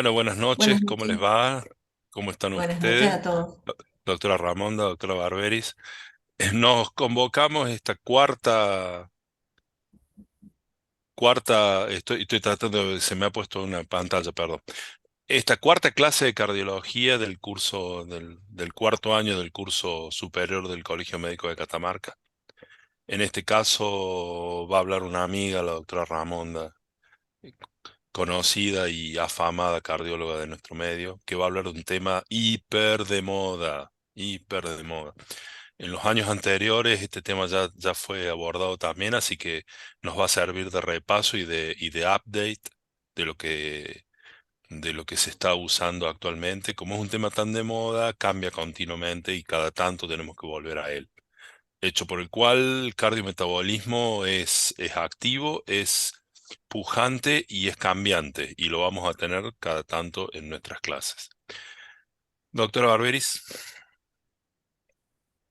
Bueno, buenas Buenas noches, ¿cómo les noches. va? ¿Cómo están Buenas noches ustedes? a todos. Doctora Ramonda, doctora Barberis. Nos convocamos esta cuarta, estoy tratando se me ha puesto una pantalla, perdón. Esta cuarta clase de cardiología del curso, del cuarto año del curso superior del Colegio Médico de Catamarca. En este caso va a hablar una amiga, la doctora Ramonda, conocida y afamada cardióloga de nuestro medio, que va a hablar de un tema hiper de moda, hiper de moda. En los años anteriores este tema ya fue abordado también, así que nos va a servir de repaso y de update de lo que se está usando actualmente. Como es un tema tan de moda, cambia continuamente y cada tanto tenemos que volver a él. Hecho por el cual el cardiometabolismo es activo, es pujante y es cambiante, y lo vamos a tener cada tanto en nuestras clases. Doctora Barberis,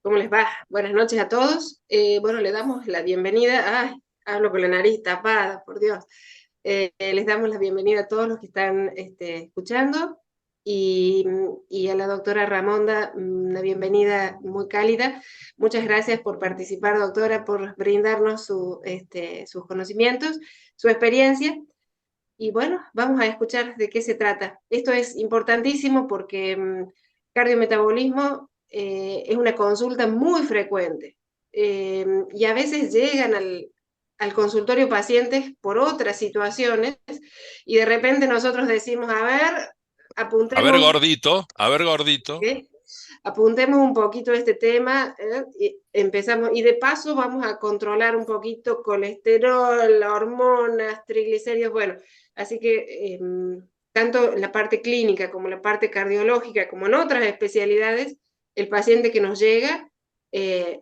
¿Cómo les va? Buenas noches a todos. Bueno, le damos la bienvenida. Ay, hablo con la nariz tapada, por Dios. Les damos la bienvenida a todos los que están escuchando y a la doctora Ramonda una bienvenida muy cálida. Muchas gracias por participar, doctora, por brindarnos sus conocimientos, su experiencia. Y bueno, vamos a escuchar de qué se trata. Esto es importantísimo porque cardiometabolismo es una consulta muy frecuente y a veces llegan al consultorio pacientes por otras situaciones y de repente nosotros decimos, a ver, apuntemos, a ver gordito, ¿eh? Apuntemos un poquito este tema, y empezamos, y de paso vamos a controlar un poquito colesterol, hormonas, triglicéridos, bueno, así que tanto la parte clínica como la parte cardiológica, como en otras especialidades, el paciente que nos llega, eh,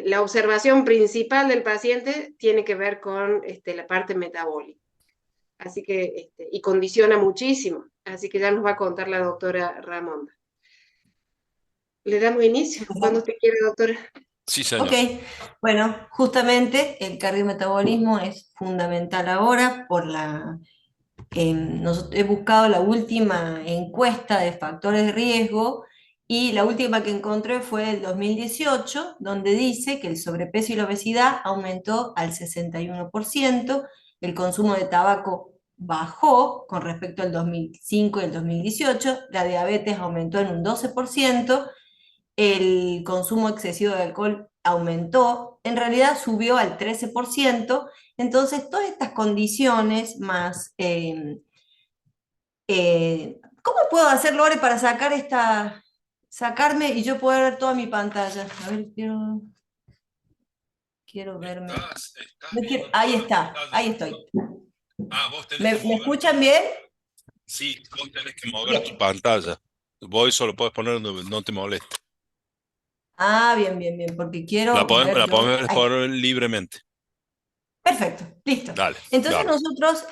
la observación principal del paciente tiene que ver con la parte metabólica. Así que, y condiciona muchísimo. Así que ya nos va a contar la doctora Ramonda. Le damos inicio. Cuando usted quiere, doctora. sí Ok, señor. bueno, justamente el cardiometabolismo es fundamental ahora por he buscado la última encuesta de factores de riesgo y la última que encontré fue del 2018, donde dice que el sobrepeso y la obesidad aumentó al 61%, el consumo de tabaco bajó con respecto al 2005 y el 2018, la diabetes aumentó en un 12%, el consumo excesivo de alcohol aumentó, en realidad subió al 13%. Entonces todas estas condiciones más... ¿cómo puedo hacer, Lore, para sacarme y yo poder ver toda mi pantalla? A ver, quiero verme. Estás No quiero- viendo ahí toda la está, pantalla. ahí estoy. Vos tenés ¿Me, que me mover escuchan bien? sí, vos tenés que mover tu Bien. pantalla. Vos solo podés poner donde no te moleste. Ah, bien, bien, bien, porque quiero ver La yo. podés Ahí. poner libremente. Perfecto, listo. Dale, Entonces garro. nosotros,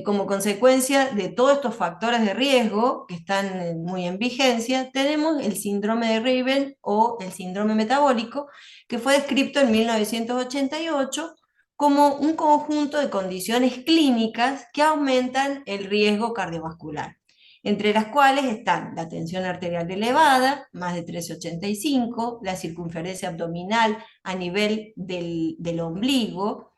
como consecuencia de todos estos factores de riesgo que están muy en vigencia, tenemos el síndrome de Riven o el síndrome metabólico, que fue descrito en 1988 como un conjunto de condiciones clínicas que aumentan el riesgo cardiovascular, entre las cuales están la tensión arterial elevada, más de 1385, la circunferencia abdominal a nivel del ombligo,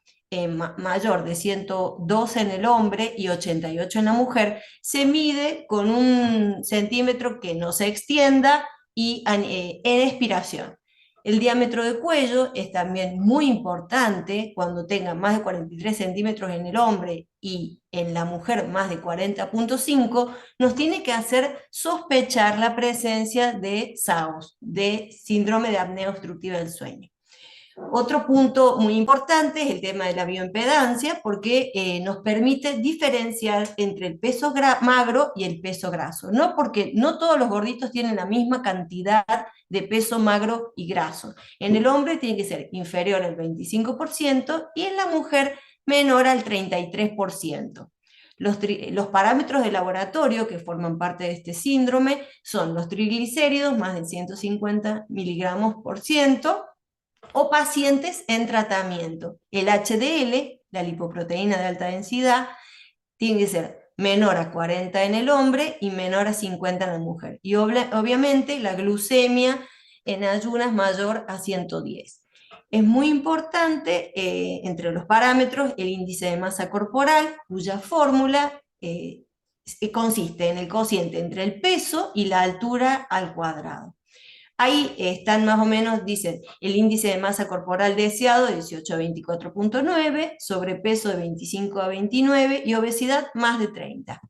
mayor de 112 en el hombre y 88 en la mujer, se mide con un centímetro que no se extienda y en expiración. El diámetro de cuello es también muy importante cuando tenga más de 43 centímetros en el hombre y en la mujer más de 40,5, nos tiene que hacer sospechar la presencia de SAOS, de síndrome de apnea obstructiva del sueño. Otro punto muy importante es el tema de la bioimpedancia, porque nos permite diferenciar entre el peso magro y el peso graso, ¿no? Porque no todos los gorditos tienen la misma cantidad de peso magro y graso. En el hombre tiene que ser inferior al 25% y en la mujer menor al 33%. Los parámetros de laboratorio que forman parte de este síndrome son los triglicéridos, más de 150 miligramos por ciento, o pacientes en tratamiento. El HDL, la lipoproteína de alta densidad, tiene que ser menor a 40 en el hombre y menor a 50 en la mujer. Y obviamente la glucemia en ayunas mayor a 110. Es muy importante, entre los parámetros, el índice de masa corporal, cuya fórmula consiste en el cociente entre el peso y la altura al cuadrado. Ahí están más o menos, dicen, el índice de masa corporal deseado 18 a 24,9, sobrepeso de 25 a 29 y obesidad más de 30.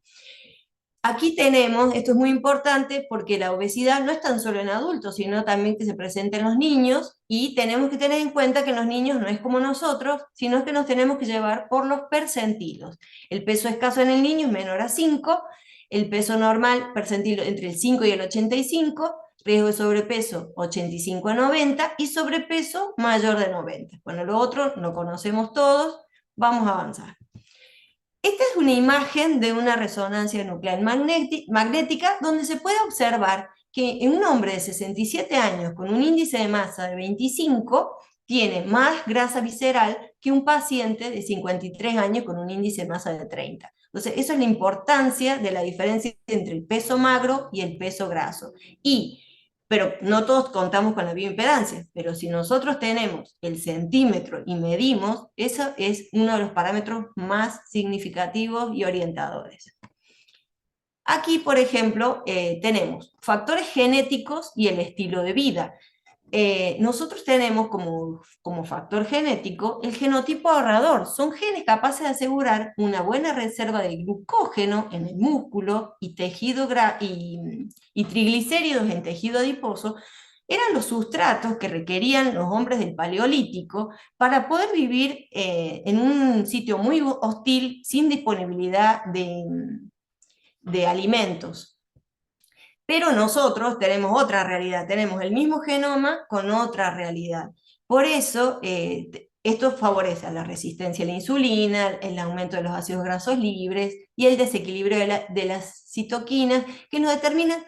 Aquí tenemos, esto es muy importante porque la obesidad no es tan solo en adultos, sino también que se presenta en los niños, y tenemos que tener en cuenta que en los niños no es como nosotros, sino que nos tenemos que llevar por los percentilos. El peso escaso en el niño es menor a 5, el peso normal, percentilo entre el 5 y el 85, riesgo de sobrepeso 85 a 90 y sobrepeso mayor de 90. Bueno, lo otro lo conocemos todos, vamos a avanzar. Esta es una imagen de una resonancia nuclear magnética donde se puede observar que en un hombre de 67 años con un índice de masa de 25 tiene más grasa visceral que un paciente de 53 años con un índice de masa de 30. Entonces, esa es la importancia de la diferencia entre el peso magro y el peso graso. Pero no todos contamos con la bioimpedancia, pero si nosotros tenemos el centímetro y medimos, eso es uno de los parámetros más significativos y orientadores. Aquí, por ejemplo, tenemos factores genéticos y el estilo de vida. Nosotros tenemos como factor genético el genotipo ahorrador. Son genes capaces de asegurar una buena reserva de glucógeno en el músculo y y triglicéridos en tejido adiposo. Eran los sustratos que requerían los hombres del Paleolítico para poder vivir en un sitio muy hostil, sin disponibilidad de alimentos. Pero nosotros tenemos otra realidad, tenemos el mismo genoma con otra realidad. Por eso, esto favorece a la resistencia a la insulina, el aumento de los ácidos grasos libres y el desequilibrio de las citoquinas, que nos determinan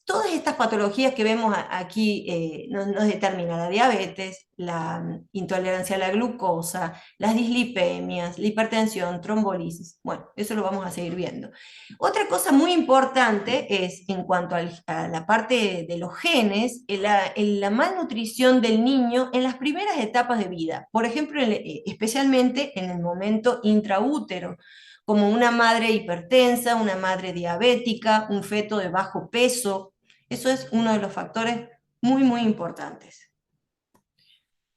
todas estas patologías que vemos aquí. Nos determina la diabetes, la intolerancia a la glucosa, las dislipemias, la hipertensión, trombolisis. Bueno, eso lo vamos a seguir viendo. Otra cosa muy importante es, en cuanto a la parte de los genes, la malnutrición del niño en las primeras etapas de vida. Por ejemplo, especialmente en el momento intraútero, como una madre hipertensa, una madre diabética, un feto de bajo peso. Eso es uno de los factores muy, muy importantes.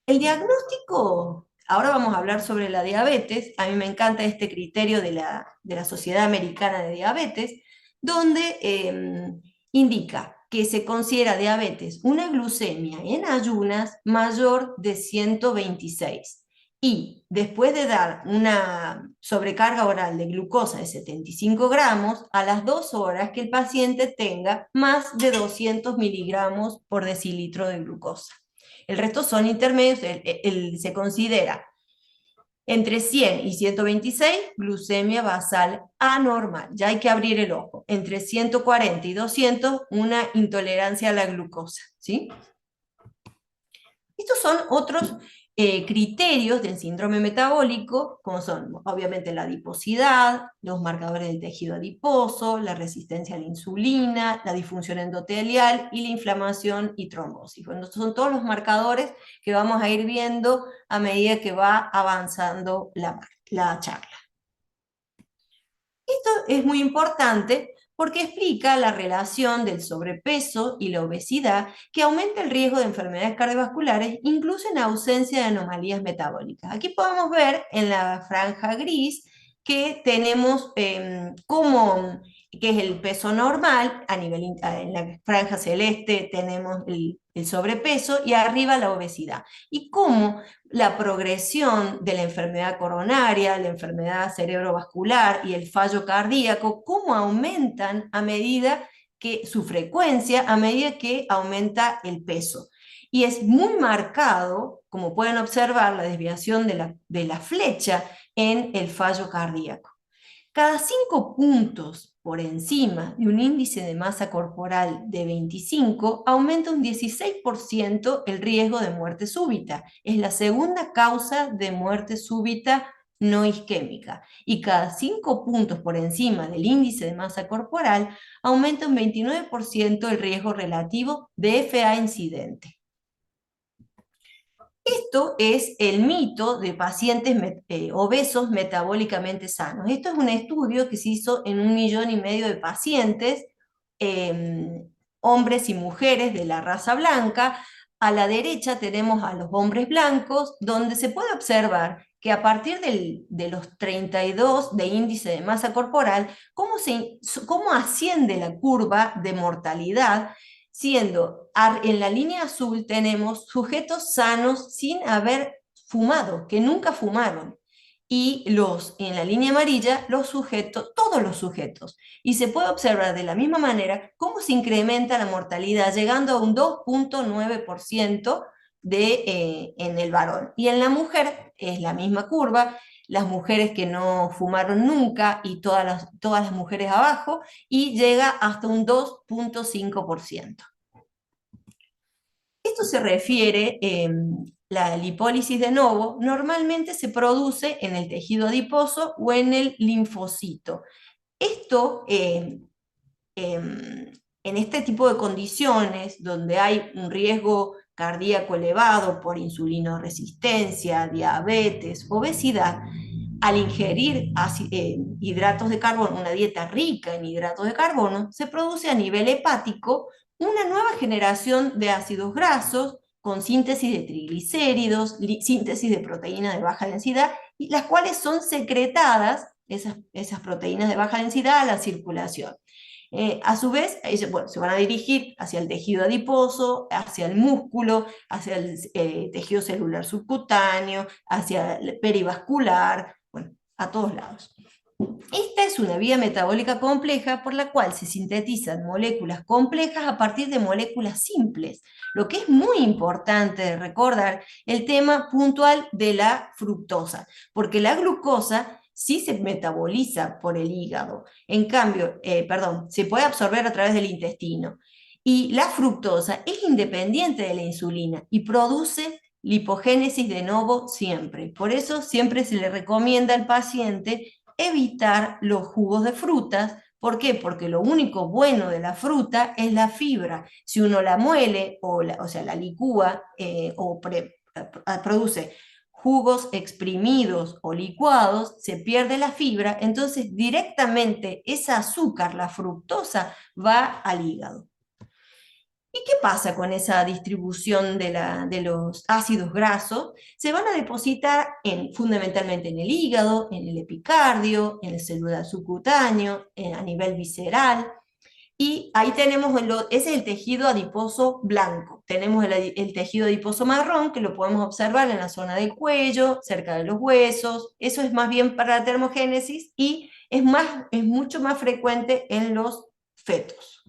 El diagnóstico, ahora vamos a hablar sobre la diabetes. A mí me encanta este criterio de la Sociedad Americana de Diabetes, donde indica que se considera diabetes una glucemia en ayunas mayor de 126. Y después de dar una sobrecarga oral de glucosa de 75 gramos, a las 2 horas que el paciente tenga más de 200 miligramos por decilitro de glucosa. El resto son intermedios, se considera entre 100 y 126, glucemia basal anormal. Ya hay que abrir el ojo. Entre 140 y 200, una intolerancia a la glucosa, ¿sí? Estos son otros criterios del síndrome metabólico, como son obviamente la adiposidad, los marcadores del tejido adiposo, la resistencia a la insulina, la disfunción endotelial y la inflamación y trombosis. Bueno, estos son todos los marcadores que vamos a ir viendo a medida que va avanzando la charla. Esto es muy importante porque explica la relación del sobrepeso y la obesidad, que aumenta el riesgo de enfermedades cardiovasculares, incluso en ausencia de anomalías metabólicas. Aquí podemos ver en la franja gris que tenemos que es el peso normal, en la franja celeste tenemos el sobrepeso y arriba la obesidad. Y cómo la progresión de la enfermedad coronaria, la enfermedad cerebrovascular y el fallo cardíaco, cómo aumentan a medida que su frecuencia, a medida que aumenta el peso. Y es muy marcado, como pueden observar, la desviación de la flecha en el fallo cardíaco. Cada 5 puntos por encima de un índice de masa corporal de 25, aumenta un 16% el riesgo de muerte súbita. Es la segunda causa de muerte súbita no isquémica, y cada 5 puntos por encima del índice de masa corporal, aumenta un 29% el riesgo relativo de FA incidente. Esto es el mito de pacientes obesos metabólicamente sanos. Esto es un estudio que se hizo en 1,5 millones de pacientes, eh, hombres y mujeres de la raza blanca. A la derecha tenemos a los hombres blancos, donde se puede observar que a partir de los 32 de índice de masa corporal, cómo asciende la curva de mortalidad, siendo en la línea azul tenemos sujetos sanos sin haber fumado, que nunca fumaron, y en la línea amarilla los sujetos, todos los sujetos. Y se puede observar de la misma manera cómo se incrementa la mortalidad, llegando a un 2,9% en el varón. Y en la mujer es la misma curva, las mujeres que no fumaron nunca y todas las mujeres abajo, y llega hasta un 2,5%. Esto se refiere, la lipólisis de novo normalmente se produce en el tejido adiposo o en el linfocito. Esto, en este tipo de condiciones donde hay un riesgo cardíaco elevado por insulinoresistencia, diabetes, obesidad, al ingerir hidratos de carbono, una dieta rica en hidratos de carbono, se produce a nivel hepático una nueva generación de ácidos grasos con síntesis de triglicéridos, síntesis de proteínas de baja densidad, y las cuales son secretadas, esas proteínas de baja densidad, a la circulación. A su vez, bueno, se van a dirigir hacia el tejido adiposo, hacia el músculo, hacia el tejido celular subcutáneo, hacia el perivascular, bueno, a todos lados. Esta es una vía metabólica compleja por la cual se sintetizan moléculas complejas a partir de moléculas simples. Lo que es muy importante recordar el tema puntual de la fructosa, porque la glucosa sí se metaboliza por el hígado, en cambio, se puede absorber a través del intestino. Y la fructosa es independiente de la insulina y produce lipogénesis de novo siempre. Por eso siempre se le recomienda al paciente evitar los jugos de frutas. ¿Por qué? Porque lo único bueno de la fruta es la fibra. Si uno la muele, o sea, la licúa, produce jugos exprimidos o licuados, se pierde la fibra, entonces directamente esa azúcar, la fructosa, va al hígado. ¿Y qué pasa con esa distribución de los ácidos grasos? Se van a depositar fundamentalmente en el hígado, en el epicardio, en el celular subcutáneo, a nivel visceral. Y ahí tenemos, ese es el tejido adiposo blanco. Tenemos el tejido adiposo marrón, que lo podemos observar en la zona del cuello, cerca de los huesos. Eso es más bien para la termogénesis y es mucho más frecuente en los fetos.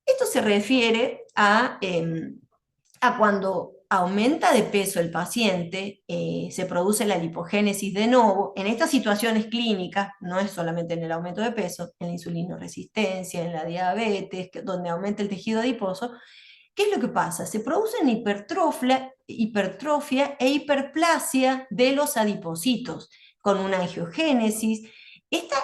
Esto se refiere a cuando aumenta de peso el paciente, se produce la lipogénesis de novo. En estas situaciones clínicas, no es solamente en el aumento de peso, en la insulinoresistencia, en la diabetes, donde aumenta el tejido adiposo. ¿Qué es lo que pasa? Se producen hipertrofia e hiperplasia de los adipocitos, con una angiogénesis. Esta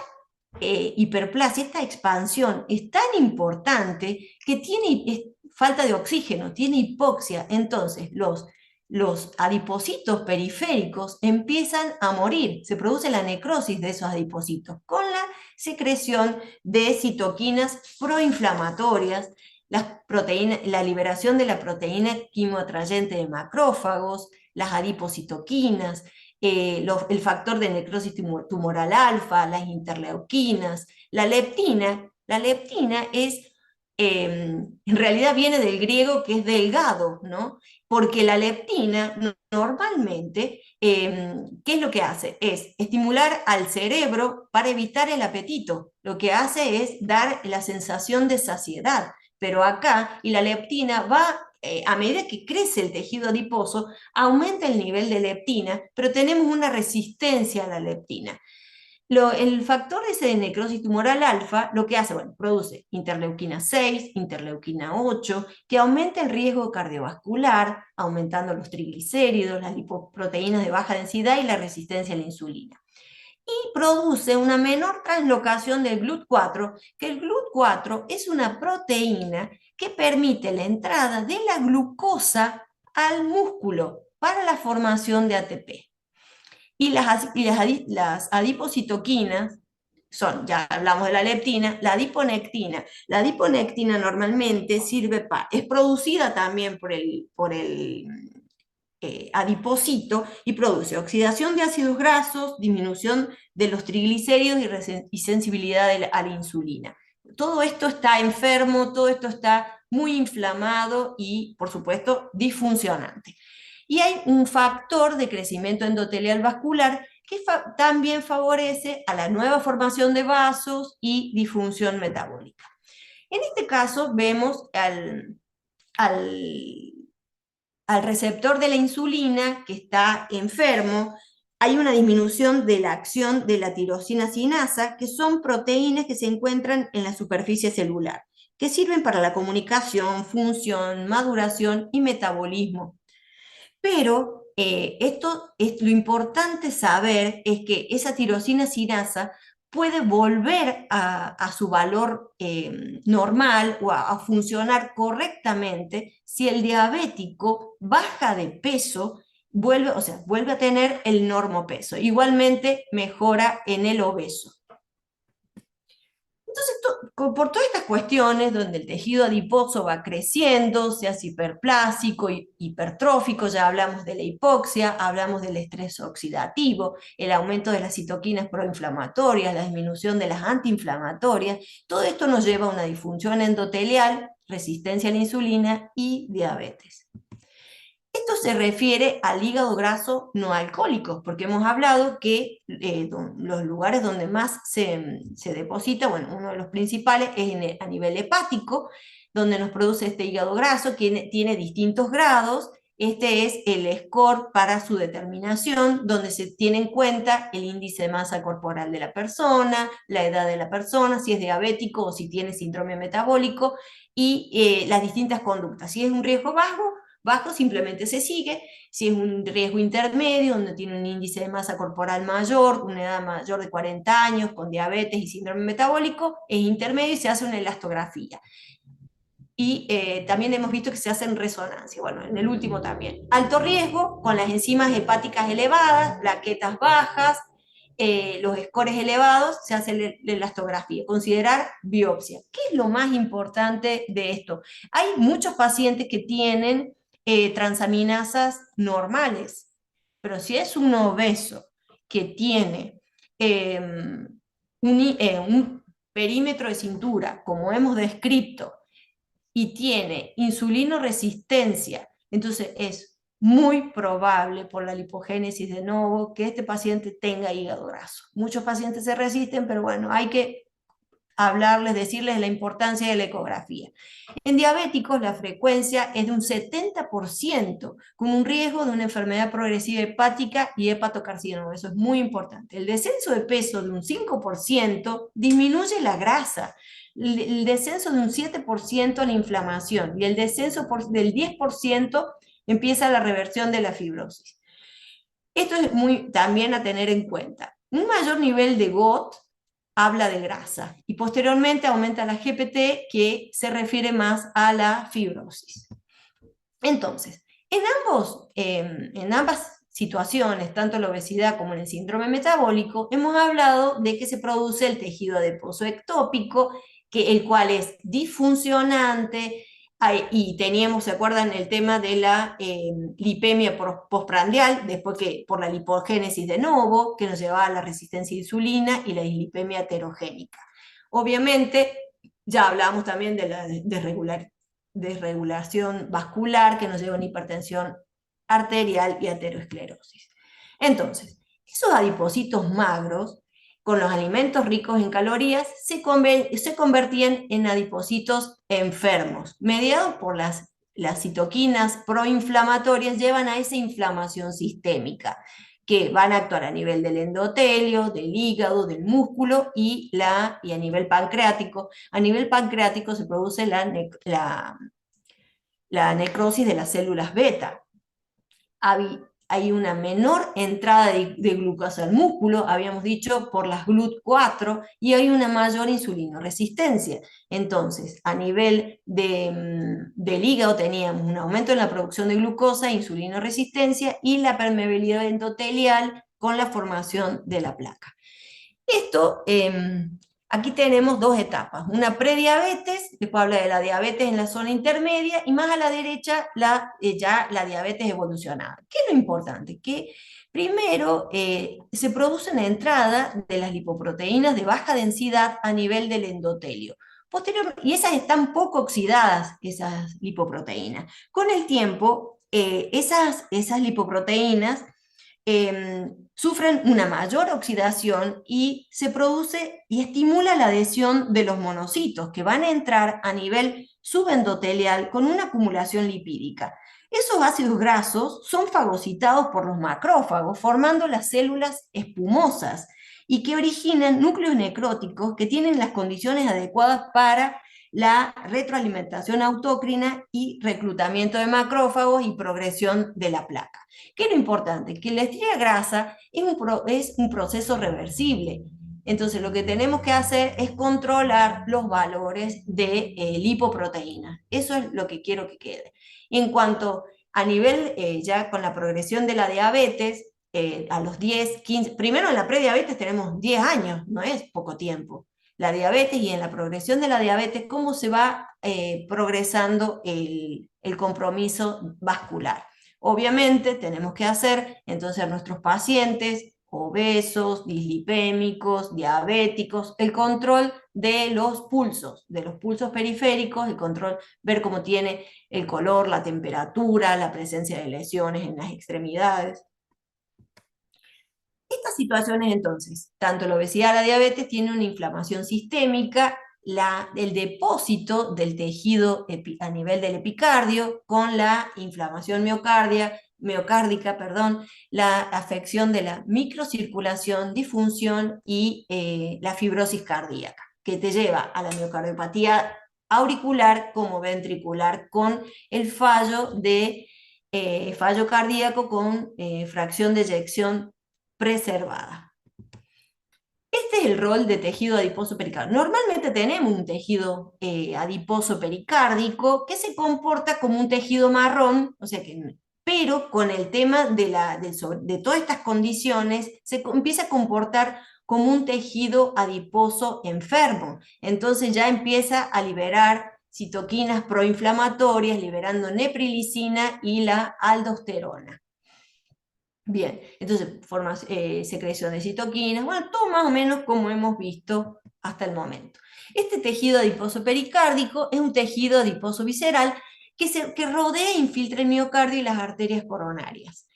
hiperplasia, esta expansión es tan importante que tiene falta de oxígeno, tiene hipoxia. Entonces los adipocitos periféricos empiezan a morir, se produce la necrosis de esos adipocitos con la secreción de citoquinas proinflamatorias, la liberación de la proteína quimoatrayente de macrófagos, las adipocitoquinas, el factor de necrosis tumoral alfa, las interleuquinas, la leptina. La leptina en realidad viene del griego, que es delgado, ¿no? Porque la leptina normalmente, ¿qué es lo que hace? Es estimular al cerebro para evitar el apetito. Lo que hace es dar la sensación de saciedad. Pero acá, y la leptina va, a medida que crece el tejido adiposo, aumenta el nivel de leptina, pero tenemos una resistencia a la leptina. El factor ese de necrosis tumoral alfa lo que hace, bueno, produce interleuquina 6, interleuquina 8, que aumenta el riesgo cardiovascular, aumentando los triglicéridos, las lipoproteínas de baja densidad y la resistencia a la insulina. Y produce una menor translocación del GLUT4, que el GLUT4 es una proteína que permite la entrada de la glucosa al músculo para la formación de ATP. Y las adipocitoquinas son, ya hablamos de la leptina, la adiponectina. La adiponectina normalmente sirve para, es producida también por el adipocito y produce oxidación de ácidos grasos, disminución de los triglicéridos y sensibilidad a la insulina. Todo esto está enfermo, todo esto está muy inflamado y, por supuesto, disfuncionante. Y hay un factor de crecimiento endotelial vascular que también favorece a la nueva formación de vasos y disfunción metabólica. En este caso vemos al al receptor de la insulina que está enfermo, hay una disminución de la acción de la tirosina sinasa, que son proteínas que se encuentran en la superficie celular, que sirven para la comunicación, función, maduración y metabolismo. Pero esto es lo importante saber es que esa tirosina sinasa puede volver a su valor normal o a funcionar correctamente si el diabético baja de peso, vuelve, o sea, vuelve a tener el normopeso. Igualmente mejora en el obeso. Entonces, por todas estas cuestiones, donde el tejido adiposo va creciendo, se hace hiperplásico, hipertrófico, ya hablamos de la hipoxia, hablamos del estrés oxidativo, el aumento de las citoquinas proinflamatorias, la disminución de las antiinflamatorias, todo esto nos lleva a una disfunción endotelial, resistencia a la insulina y diabetes. Esto se refiere al hígado graso no alcohólico, porque hemos hablado que los lugares donde más se deposita, bueno, uno de los principales es a nivel hepático, donde nos produce este hígado graso, que tiene distintos grados. Este es el score para su determinación, donde se tiene en cuenta el índice de masa corporal de la persona, la edad de la persona, si es diabético o si tiene síndrome metabólico, y las distintas conductas. Si es un riesgo bajo simplemente se sigue. Si es un riesgo intermedio, donde tiene un índice de masa corporal mayor, una edad mayor de 40 años, con diabetes y síndrome metabólico, es intermedio y se hace una elastografía. Y también hemos visto que se hacen resonancia, bueno, en el último también. Alto riesgo, con las enzimas hepáticas elevadas, plaquetas bajas, los scores elevados, se hace la elastografía. Considerar biopsia. ¿Qué es lo más importante de esto? Hay muchos pacientes que tienen transaminasas normales, pero si es un obeso que tiene eh, un perímetro de cintura, como hemos descrito, y tiene insulinoresistencia, entonces es muy probable por la lipogénesis de novo que este paciente tenga hígado graso. Muchos pacientes se resisten, pero bueno, hay que hablarles, decirles la importancia de la ecografía. En diabéticos la frecuencia es de un 70%, con un riesgo de una enfermedad progresiva hepática y hepatocarcinoma. Eso es muy importante. El descenso de peso de un 5% disminuye la grasa, el descenso de un 7% la inflamación y el descenso del 10% empieza la reversión de la fibrosis. Esto es muy también a tener en cuenta. Un mayor nivel de GOT habla de grasa y posteriormente aumenta la GPT, que se refiere más a la fibrosis. Entonces, en ambas situaciones, tanto la obesidad como en el síndrome metabólico, hemos hablado de que se produce el tejido adiposo ectópico, el cual es disfuncionante, y teníamos, ¿se acuerdan? El tema de la lipemia postprandial, después que por la lipogénesis de novo, que nos llevaba a la resistencia a insulina y la dislipemia heterogénica. Obviamente, ya hablamos también de la desregulación vascular, que nos lleva a una hipertensión arterial y aterosclerosis. Entonces, esos adipocitos magros, con los alimentos ricos en calorías, se convertían en adipocitos enfermos, mediados por las citoquinas proinflamatorias, llevan a esa inflamación sistémica, que van a actuar a nivel del endotelio, del hígado, del músculo y a nivel pancreático. A nivel pancreático se produce la necrosis de las células beta. Hay una menor entrada de glucosa al músculo, habíamos dicho, por las GLUT4, y hay una mayor insulinoresistencia. Entonces, a nivel del hígado teníamos un aumento en la producción de glucosa, insulinoresistencia y la permeabilidad endotelial con la formación de la placa. Esto, aquí tenemos dos etapas, una prediabetes, después habla de la diabetes en la zona intermedia, y más a la derecha ya la diabetes evolucionada. ¿Qué es lo importante? Que primero se produce una entrada de las lipoproteínas de baja densidad a nivel del endotelio. Y esas están poco oxidadas, esas lipoproteínas. Con el tiempo, esas lipoproteínas sufren una mayor oxidación y se produce y estimula la adhesión de los monocitos que van a entrar a nivel subendotelial con una acumulación lipídica. Esos ácidos grasos son fagocitados por los macrófagos, formando las células espumosas y que originan núcleos necróticos que tienen las condiciones adecuadas para la retroalimentación autócrina y reclutamiento de macrófagos y progresión de la placa. ¿Qué es lo importante? Que la estría grasa es un proceso reversible. Entonces, lo que tenemos que hacer es controlar los valores de lipoproteína. Eso es lo que quiero que quede. En cuanto a nivel, ya con la progresión de la diabetes, a los 10, 15, primero en la prediabetes tenemos 10 años, no es poco tiempo. La diabetes y en la progresión de la diabetes, cómo se va progresando el compromiso vascular. Obviamente tenemos que hacer entonces a nuestros pacientes obesos, dislipémicos, diabéticos, el control de los pulsos periféricos, el control, ver cómo tiene el color, la temperatura, la presencia de lesiones en las extremidades. Estas situaciones entonces, tanto la obesidad como la diabetes tienen una inflamación sistémica, el depósito del tejido a nivel del epicardio con la inflamación miocárdica, la afección de la microcirculación, disfunción y la fibrosis cardíaca, que te lleva a la miocardiopatía auricular como ventricular con el fallo cardíaco con fracción de eyección preservada. Este es el rol de tejido adiposo pericárdico. Normalmente tenemos un tejido adiposo pericárdico que se comporta como un tejido marrón, o sea que, pero con el tema de todas estas condiciones se empieza a comportar como un tejido adiposo enfermo. Entonces ya empieza a liberar citoquinas proinflamatorias, liberando neprilicina y la aldosterona. Bien, entonces secreción de citoquinas, bueno, todo más o menos como hemos visto hasta el momento. Este tejido adiposo pericárdico es un tejido adiposo visceral que rodea e infiltra el miocardio y las arterias coronarias.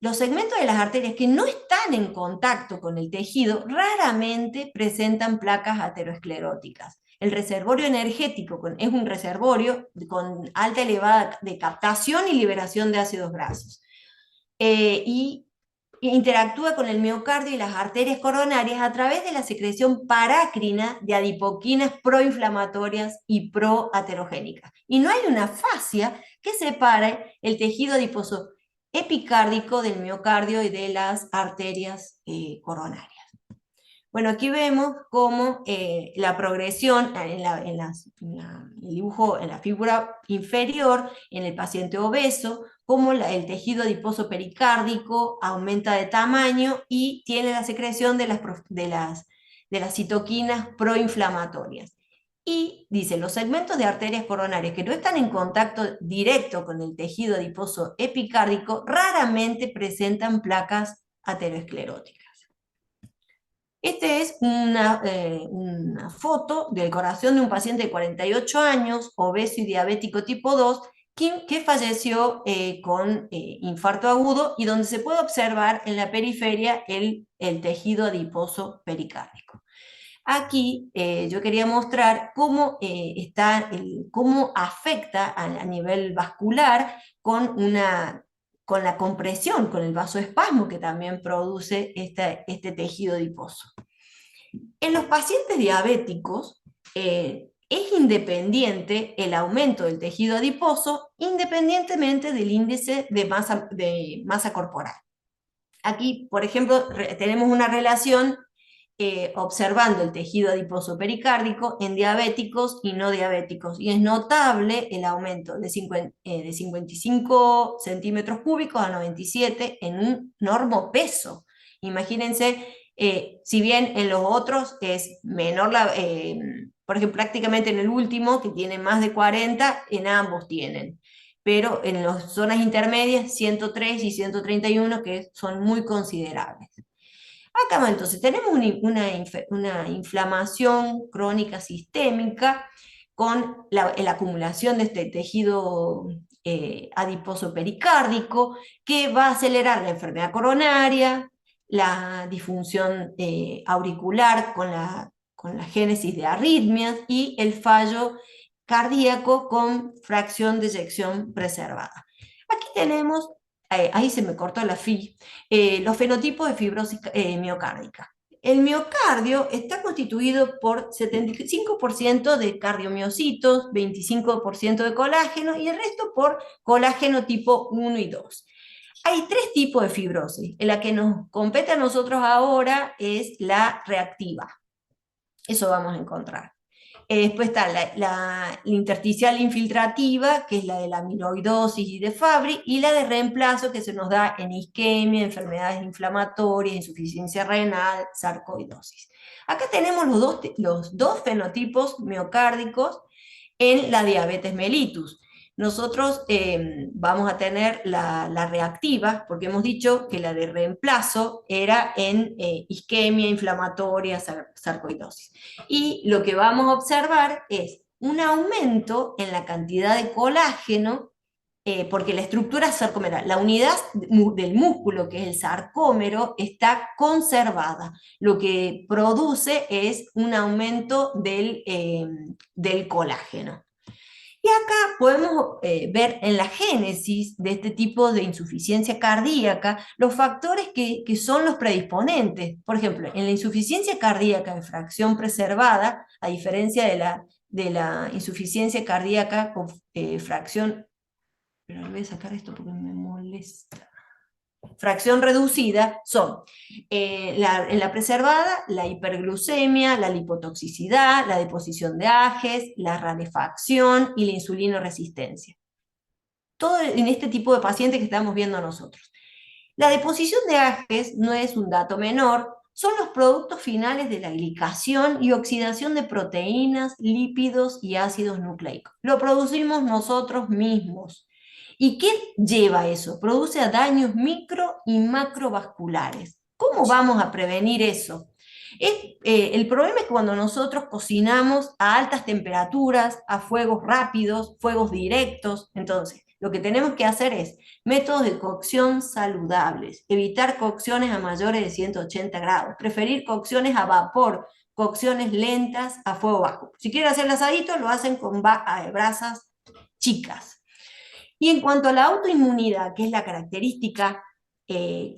Los segmentos de las arterias que no están en contacto con el tejido raramente presentan placas ateroscleróticas. El reservorio energético es un reservorio con alta elevada de captación y liberación de ácidos grasos. Y interactúa con el miocardio y las arterias coronarias a través de la secreción parácrina de adipoquinas proinflamatorias y proaterogénicas. Y no hay una fascia que separe el tejido adiposo epicárdico del miocardio y de las arterias coronarias. Bueno, aquí vemos cómo la progresión el dibujo, en la figura inferior, en el paciente obeso, cómo el tejido adiposo pericárdico aumenta de tamaño y tiene la secreción de las citoquinas proinflamatorias. Y dice, los segmentos de arterias coronarias que no están en contacto directo con el tejido adiposo epicárdico raramente presentan placas ateroscleróticas. Esta es una foto del corazón de un paciente de 48 años, obeso y diabético tipo 2, que falleció con infarto agudo y donde se puede observar en la periferia el tejido adiposo pericárdico. Aquí yo quería mostrar cómo afecta a nivel vascular con con la compresión, con el vasoespasmo que también produce este tejido adiposo. En los pacientes diabéticos es independiente el aumento del tejido adiposo independientemente del índice de masa corporal. Aquí, por ejemplo, tenemos una relación observando el tejido adiposo pericárdico en diabéticos y no diabéticos, y es notable el aumento de 55 centímetros cúbicos a 97 en un normopeso. Imagínense, si bien en los otros es menor, por ejemplo, prácticamente en el último, que tiene más de 40, en ambos tienen. Pero en las zonas intermedias, 103 y 131, que son muy considerables. Acá entonces tenemos una inflamación crónica sistémica con la acumulación de este tejido adiposo pericárdico que va a acelerar la enfermedad coronaria, la disfunción auricular con la génesis de arritmias y el fallo cardíaco con fracción de eyección preservada. Aquí tenemos, ahí se me cortó la fi, los fenotipos de fibrosis miocárdica. El miocardio está constituido por 75% de cardiomiocitos, 25% de colágeno y el resto por colágeno tipo 1 y 2. Hay tres tipos de fibrosis. La que nos compete a nosotros ahora es la reactiva. Eso vamos a encontrar. Después está la intersticial infiltrativa, que es la de la amiloidosis y de Fabry, y la de reemplazo, que se nos da en isquemia, enfermedades inflamatorias, insuficiencia renal, sarcoidosis. Acá tenemos los dos fenotipos miocárdicos en la diabetes mellitus. Nosotros vamos a tener la reactiva, porque hemos dicho que la de reemplazo era en isquemia inflamatoria, sarcoidosis. Y lo que vamos a observar es un aumento en la cantidad de colágeno, porque la estructura sarcomeral, la unidad del músculo, que es el sarcómero, está conservada. Lo que produce es un aumento del colágeno. Y acá podemos ver en la génesis de este tipo de insuficiencia cardíaca los factores que son los predisponentes. Por ejemplo, en la insuficiencia cardíaca de fracción preservada, a diferencia de la insuficiencia cardíaca con fracción, pero voy a sacar esto porque me molesta, fracción reducida, son en la preservada, la hiperglucemia, la lipotoxicidad, la deposición de AGEs, la rarefacción y la insulinoresistencia. Todo en este tipo de pacientes que estamos viendo nosotros. La deposición de AGEs no es un dato menor, son los productos finales de la glicación y oxidación de proteínas, lípidos y ácidos nucleicos. Lo producimos nosotros mismos. ¿Y qué lleva eso? Produce daños micro y macrovasculares. ¿Cómo vamos a prevenir eso? El problema es que cuando nosotros cocinamos a altas temperaturas, a fuegos rápidos, fuegos directos, entonces lo que tenemos que hacer es métodos de cocción saludables, evitar cocciones a mayores de 180 grados, preferir cocciones a vapor, cocciones lentas a fuego bajo. Si quieren hacer el asadito, lo hacen con brasas chicas. Y en cuanto a la autoinmunidad, que es la característica,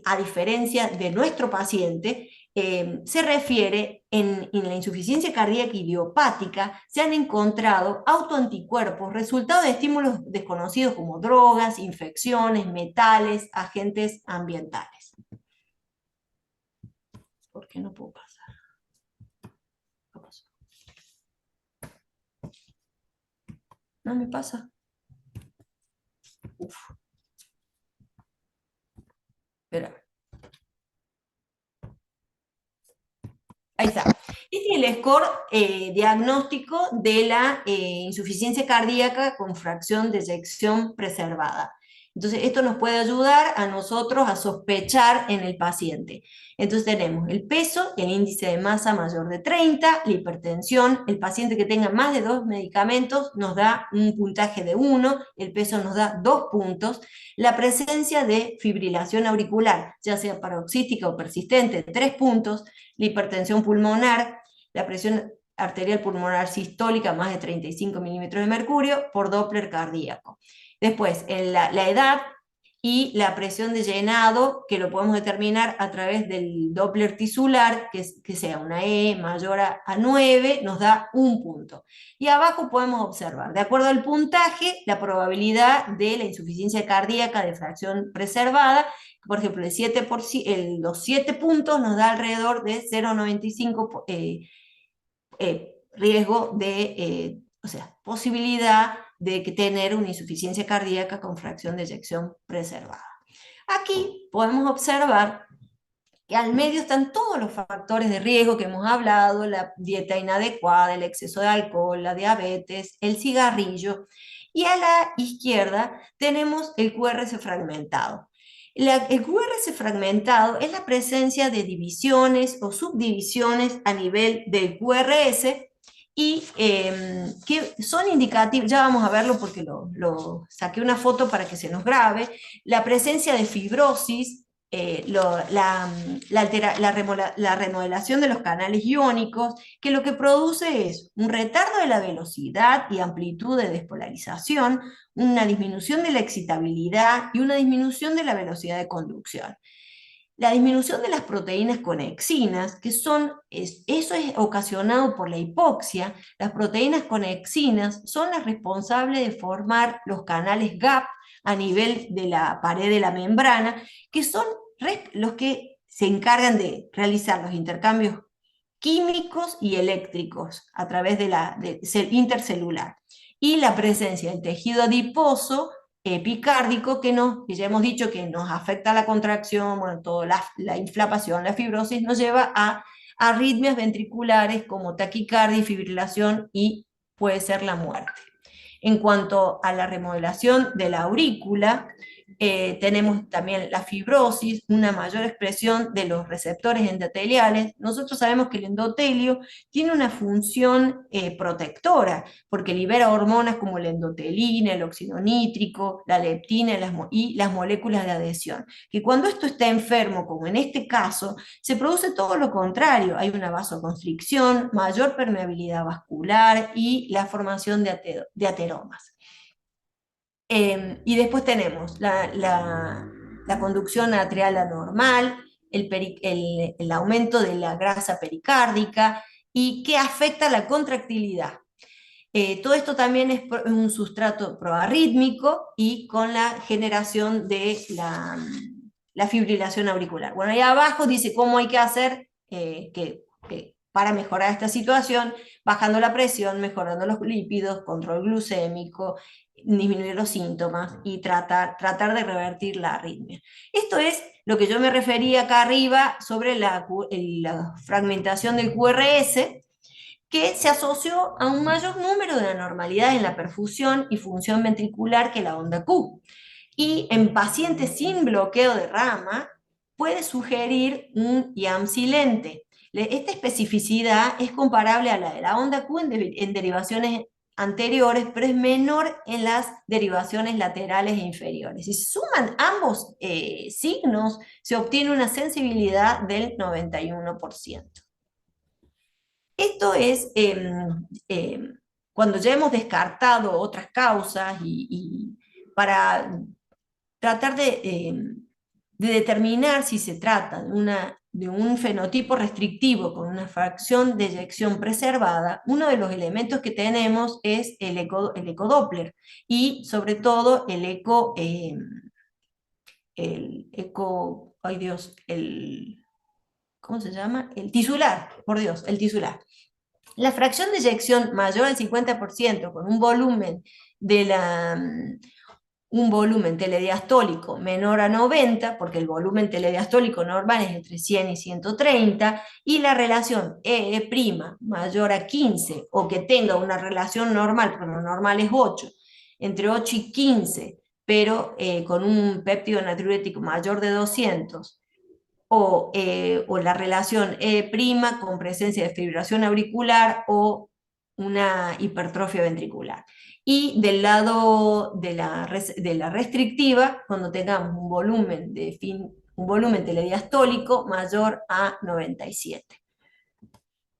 a diferencia de nuestro paciente, se refiere en la insuficiencia cardíaca idiopática, se han encontrado autoanticuerpos, resultado de estímulos desconocidos como drogas, infecciones, metales, agentes ambientales. ¿Por qué no puedo pasar? ¿Qué pasó? No me pasa. Uf. Espera. Ahí está. Este es el score diagnóstico de la insuficiencia cardíaca con fracción de eyección preservada. Entonces, esto nos puede ayudar a nosotros a sospechar en el paciente. Entonces, tenemos el peso, el índice de masa mayor de 30, la hipertensión, el paciente que tenga más de 2 medicamentos nos da un puntaje de 1, el peso nos da 2 puntos, la presencia de fibrilación auricular, ya sea paroxística o persistente, 3 puntos, la hipertensión pulmonar, la presión arterial pulmonar sistólica más de 35 milímetros de mercurio por Doppler cardíaco. Después, en la edad y la presión de llenado, que lo podemos determinar a través del Doppler tisular, que sea una E mayor a 9, nos da un punto. Y abajo podemos observar, de acuerdo al puntaje, la probabilidad de la insuficiencia cardíaca de fracción preservada. Por ejemplo, los 7 puntos nos da alrededor de 0,95 riesgo o sea, posibilidad de tener una insuficiencia cardíaca con fracción de eyección preservada. Aquí podemos observar que al medio están todos los factores de riesgo que hemos hablado: la dieta inadecuada, el exceso de alcohol, la diabetes, el cigarrillo, y a la izquierda tenemos el QRS fragmentado. El QRS fragmentado es la presencia de divisiones o subdivisiones a nivel del QRS y que son indicativos. Ya vamos a verlo porque saqué una foto para que se nos grabe. La presencia de fibrosis, la remodelación de los canales iónicos, que lo que produce es un retardo de la velocidad y amplitud de despolarización, una disminución de la excitabilidad y una disminución de la velocidad de conducción. La disminución de las proteínas conexinas, eso es ocasionado por la hipoxia. Las proteínas conexinas son las responsables de formar los canales gap a nivel de la pared de la membrana, que son los que se encargan de realizar los intercambios químicos y eléctricos a través de intercelular. Y la presencia del tejido adiposo epicárdico, que ya hemos dicho que nos afecta la contracción, bueno, toda la inflamación, la fibrosis, nos lleva a arritmias ventriculares como taquicardia y fibrilación, y puede ser la muerte. En cuanto a la remodelación de la aurícula, tenemos también la fibrosis, una mayor expresión de los receptores endoteliales. Nosotros sabemos que el endotelio tiene una función protectora, porque libera hormonas como la endotelina, el óxido nítrico, la leptina y las moléculas de adhesión. Que cuando esto está enfermo, como en este caso, se produce todo lo contrario. Hay una vasoconstricción, mayor permeabilidad vascular y la formación de ateromas. Y después tenemos la conducción atrial anormal, el aumento de la grasa pericárdica, y que afecta la contractilidad. Todo esto también es un sustrato proarrítmico y con la generación de la fibrilación auricular. Bueno, ahí abajo dice cómo hay que hacer para mejorar esta situación: bajando la presión, mejorando los lípidos, control glucémico, disminuir los síntomas y tratar de revertir la arritmia. Esto es lo que yo me refería acá arriba sobre la fragmentación del QRS, que se asoció a un mayor número de anormalidades en la perfusión y función ventricular que la onda Q. Y en pacientes sin bloqueo de rama puede sugerir un IAM silente. Esta especificidad es comparable a la de la onda Q en derivaciones anteriores, pero es menor en las derivaciones laterales e inferiores. Si se suman ambos signos, se obtiene una sensibilidad del 91%. Esto es cuando ya hemos descartado otras causas y para tratar de determinar si se trata de un fenotipo restrictivo con una fracción de eyección preservada. Uno de los elementos que tenemos es el ecodoppler, y sobre todo ay Dios, ¿cómo se llama? El tisular, por Dios, el tisular. La fracción de eyección mayor al 50% con un volumen telediastólico menor a 90, porque el volumen telediastólico normal es entre 100 y 130, y la relación E' mayor a 15, o que tenga una relación normal, pero lo normal es 8, entre 8 y 15, pero con un péptido natriurético mayor de 200, o la relación E' con presencia de fibrilación auricular o una hipertrofia ventricular. Y del lado de la restrictiva, cuando tengamos un volumen telediastólico mayor a 97.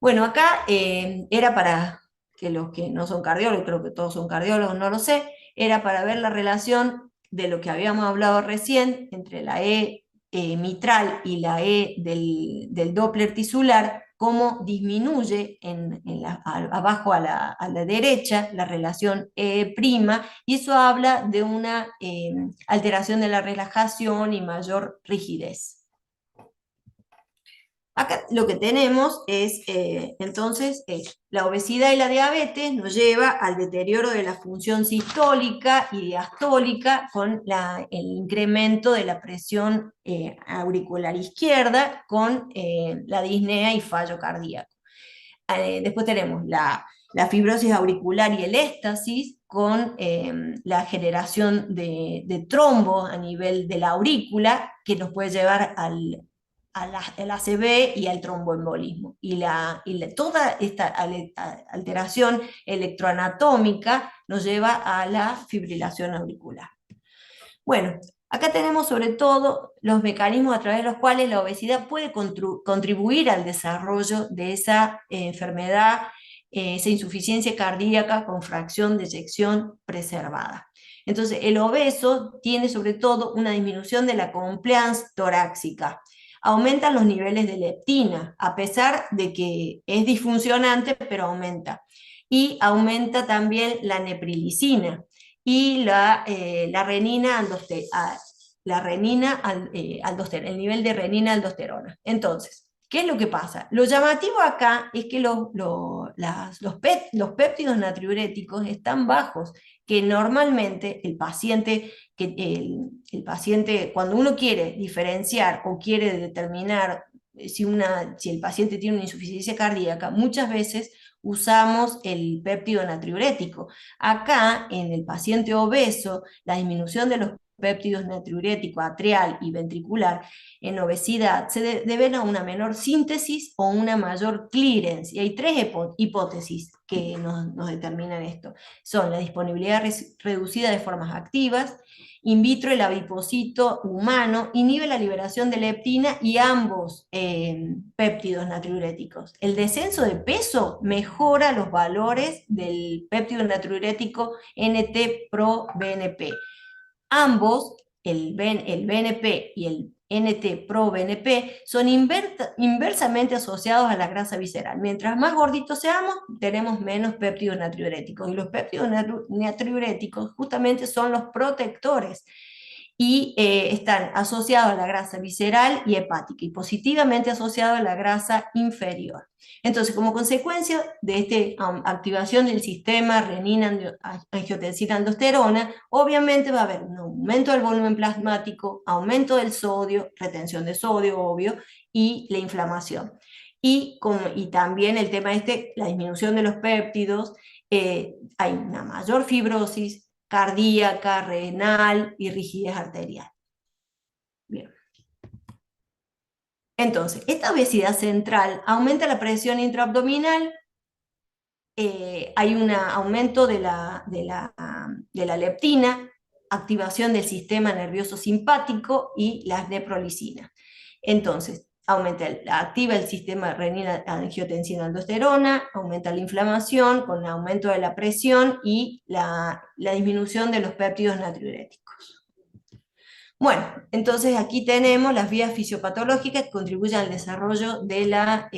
Bueno, acá era para que los que no son cardiólogos, creo que todos son cardiólogos, no lo sé, era para ver la relación de lo que habíamos hablado recién, entre la E mitral y la E del Doppler tisular, cómo disminuye abajo a la derecha la relación E', y eso habla de una alteración de la relajación y mayor rigidez. Acá lo que tenemos es, entonces, la obesidad y la diabetes nos lleva al deterioro de la función sistólica y diastólica con el incremento de la presión auricular izquierda con la disnea y fallo cardíaco. Después tenemos la fibrosis auricular y el éstasis con la generación de trombo a nivel de la aurícula que nos puede llevar al ACV y al tromboembolismo. Toda esta alteración electroanatómica nos lleva a la fibrilación auricular. Bueno, acá tenemos sobre todo los mecanismos a través de los cuales la obesidad puede contribuir al desarrollo de esa enfermedad, esa insuficiencia cardíaca con fracción de eyección preservada. Entonces, el obeso tiene sobre todo una disminución de la compliance torácica. Aumentan los niveles de leptina, a pesar de que es disfuncionante, pero aumenta. Y aumenta también la neprilicina y la renina aldosterona, el nivel de renina aldosterona. Entonces, ¿qué es lo que pasa? Lo llamativo acá es que los péptidos natriuréticos están bajos, que normalmente el paciente, cuando uno quiere diferenciar o quiere determinar si el paciente tiene una insuficiencia cardíaca, muchas veces usamos el péptido natriurético. Acá, en el paciente obeso, la disminución de los péptidos natriurético atrial y ventricular en obesidad se deben a una menor síntesis o una mayor clearance. Y hay tres hipótesis que nos determinan esto. Son la disponibilidad reducida de formas activas, in vitro el adipocito humano inhibe la liberación de leptina y ambos péptidos natriuréticos. El descenso de peso mejora los valores del péptido natriurético NT-proBNP. Ambos, el BNP y el NT-proBNP, son inversamente asociados a la grasa visceral. Mientras más gorditos seamos, tenemos menos péptidos natriuréticos. Y los péptidos natriuréticos justamente son los protectores y están asociados a la grasa visceral y hepática y positivamente asociados a la grasa inferior. Entonces, como consecuencia de esta activación del sistema renina-angiotensina-aldosterona, obviamente va a haber un aumento del volumen plasmático, aumento del sodio, retención de sodio, obvio, y la inflamación. Y también el tema la disminución de los péptidos, hay una mayor fibrosis cardíaca, renal y rigidez arterial. Bien. Entonces, esta obesidad central aumenta la presión intraabdominal, hay un aumento de la leptina, activación del sistema nervioso simpático y las neprolicinas. Entonces, activa el sistema renina-angiotensina-aldosterona, aumenta la inflamación con aumento de la presión y la disminución de los péptidos natriuréticos. Bueno, entonces aquí tenemos las vías fisiopatológicas que contribuyen al desarrollo de la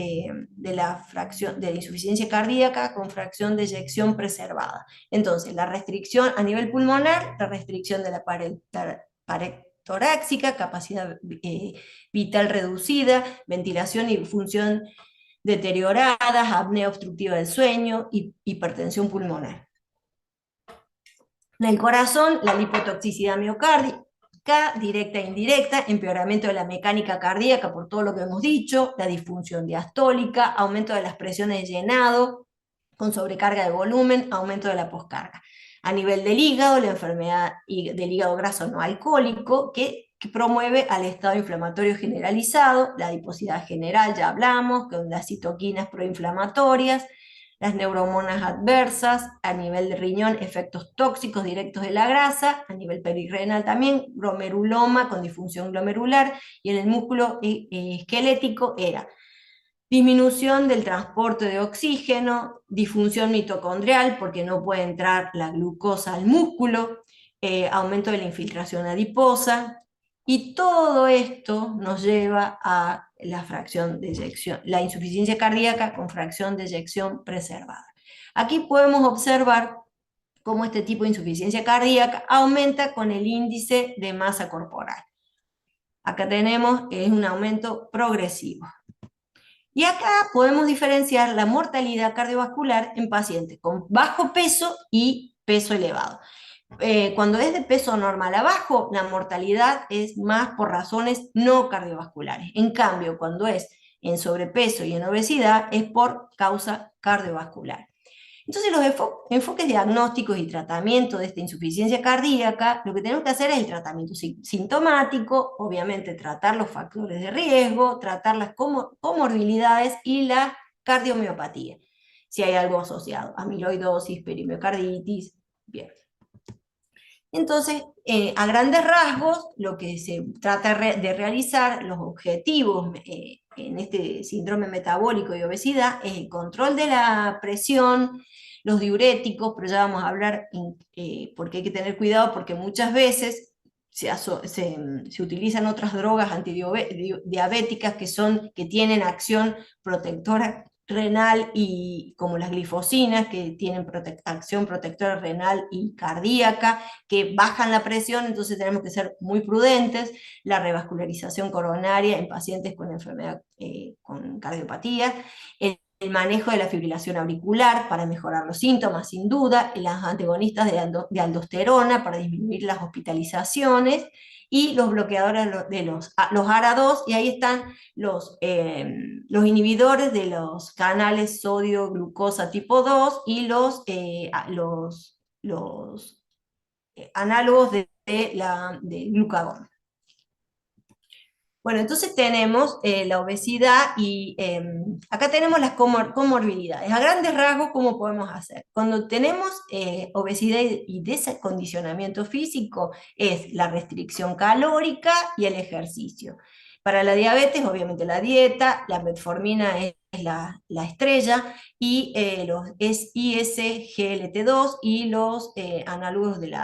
fracción de la insuficiencia cardíaca con fracción de eyección preservada. Entonces, la restricción a nivel pulmonar, la restricción de la pared torácica, capacidad vital reducida, ventilación y función deterioradas, apnea obstructiva del sueño y hipertensión pulmonar. En el corazón, la lipotoxicidad miocárdica, directa e indirecta, empeoramiento de la mecánica cardíaca por todo lo que hemos dicho, la disfunción diastólica, aumento de las presiones de llenado con sobrecarga de volumen, aumento de la poscarga. A nivel del hígado, la enfermedad del hígado graso no alcohólico, que promueve al estado inflamatorio generalizado, la adiposidad general, ya hablamos, con las citoquinas proinflamatorias, las neurohormonas adversas, a nivel de riñón, efectos tóxicos directos de la grasa, a nivel perirrenal también, glomeruloma con disfunción glomerular, y en el músculo esquelético era disminución del transporte de oxígeno, disfunción mitocondrial porque no puede entrar la glucosa al músculo, aumento de la infiltración adiposa, y todo esto nos lleva a la fracción de eyección, la insuficiencia cardíaca con fracción de eyección preservada. Aquí podemos observar cómo este tipo de insuficiencia cardíaca aumenta con el índice de masa corporal. Acá tenemos es un aumento progresivo. Y acá podemos diferenciar la mortalidad cardiovascular en pacientes con bajo peso y peso elevado. Cuando es de peso normal abajo, la mortalidad es más por razones no cardiovasculares. En cambio, cuando es en sobrepeso y en obesidad, es por causa cardiovascular. Entonces, los enfoques diagnósticos y tratamiento de esta insuficiencia cardíaca, lo que tenemos que hacer es el tratamiento sintomático, obviamente tratar los factores de riesgo, tratar las comorbilidades y la cardiomiopatía, si hay algo asociado, amiloidosis, perimiocarditis, bien. Entonces, a grandes rasgos, lo que se trata de realizar, los objetivos en este síndrome metabólico y obesidad, es el control de la presión, los diuréticos, pero ya vamos a hablar porque hay que tener cuidado, porque muchas veces se utilizan otras drogas antidiabéticas que tienen acción protectora renal, y como las glifosinas, que tienen acción protectora renal y cardíaca, que bajan la presión, entonces tenemos que ser muy prudentes. La revascularización coronaria en pacientes con enfermedad, con cardiopatía, el manejo de la fibrilación auricular para mejorar los síntomas, sin duda, las antagonistas de aldosterona para disminuir las hospitalizaciones, y los bloqueadores de los ARA2, y ahí están los inhibidores de los canales sodio-glucosa tipo 2 y los análogos del glucagón. Bueno, entonces tenemos la obesidad y acá tenemos las comorbilidades. A grandes rasgos, ¿cómo podemos hacer? Cuando tenemos obesidad y desacondicionamiento físico, es la restricción calórica y el ejercicio. Para la diabetes, obviamente la dieta, la metformina es la estrella, y es ISGLT2 y los análogos del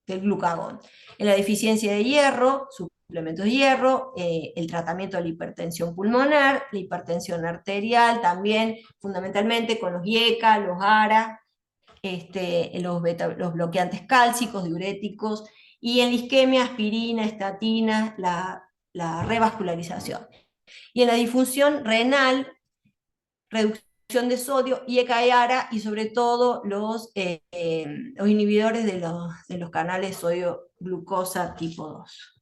glucagón. En la deficiencia de hierro, suplementos de hierro, el tratamiento de la hipertensión pulmonar, la hipertensión arterial también, fundamentalmente con los IECA, los ARA, los bloqueantes cálcicos, diuréticos, y en la isquemia, aspirina, estatina, la revascularización. Y en la disfunción renal, reducción de sodio, IECA y ARA, y sobre todo los inhibidores de los canales sodio-glucosa tipo 2.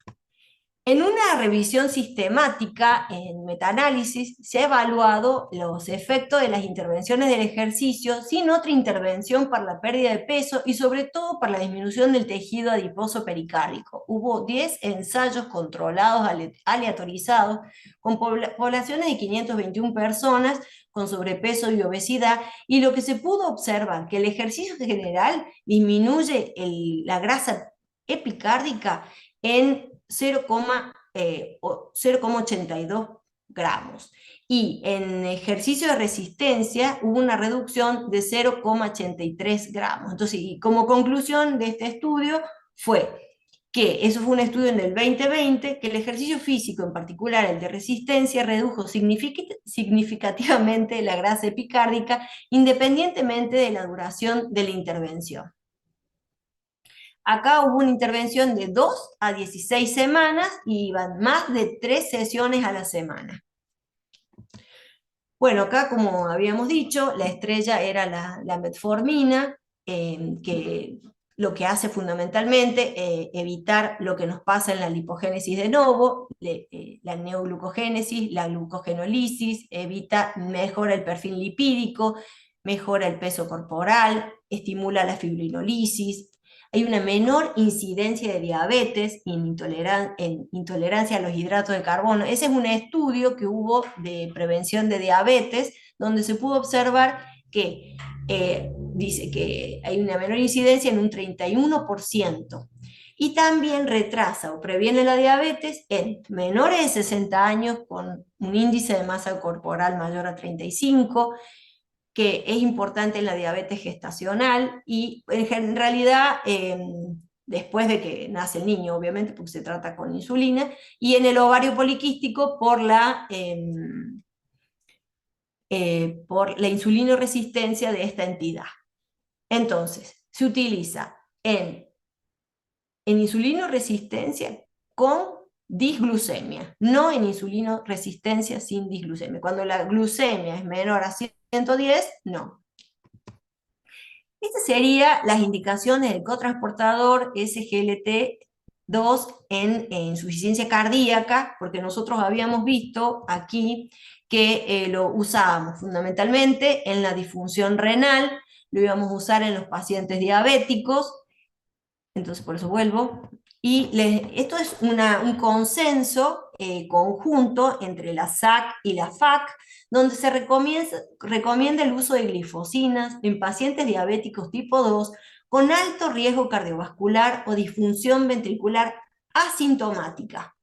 En una revisión sistemática en metaanálisis se ha evaluado los efectos de las intervenciones del ejercicio sin otra intervención para la pérdida de peso y sobre todo para la disminución del tejido adiposo pericárdico. Hubo 10 ensayos controlados aleatorizados con poblaciones de 521 personas con sobrepeso y obesidad, y lo que se pudo observar que el ejercicio general disminuye la grasa epicárdica en 0,82 gramos. Y en ejercicio de resistencia hubo una reducción de 0,83 gramos. Entonces, y como conclusión de este estudio fue que eso fue un estudio en el 2020, que el ejercicio físico, en particular el de resistencia, redujo significativamente la grasa epicárdica, independientemente de la duración de la intervención. Acá hubo una intervención de 2 a 16 semanas y iban más de 3 sesiones a la semana. Bueno, acá, como habíamos dicho, la estrella era la metformina, que lo que hace fundamentalmente evitar lo que nos pasa en la lipogénesis de novo, la neoglucogénesis, la glucogenolisis, mejora el perfil lipídico, mejora el peso corporal, estimula la fibrinolisis. Hay una menor incidencia de diabetes en intolerancia a los hidratos de carbono. Ese es un estudio que hubo de prevención de diabetes, donde se pudo observar que dice que hay una menor incidencia en un 31%. Y también retrasa o previene la diabetes en menores de 60 años con un índice de masa corporal mayor a 35, que es importante en la diabetes gestacional y en realidad después de que nace el niño, obviamente, porque se trata con insulina, y en el ovario poliquístico por la insulinoresistencia de esta entidad. Entonces, se utiliza en insulinoresistencia con disglucemia, no en insulinoresistencia sin disglucemia. Cuando la glucemia es menor a 110, no. Estas serían las indicaciones del cotransportador SGLT2 en insuficiencia cardíaca, porque nosotros habíamos visto aquí que lo usábamos fundamentalmente en la disfunción renal, lo íbamos a usar en los pacientes diabéticos, entonces por eso vuelvo. Y esto es un consenso conjunto entre la SAC y la FAC, donde se recomienda el uso de glifosinas en pacientes diabéticos tipo 2 con alto riesgo cardiovascular o disfunción ventricular asintomática.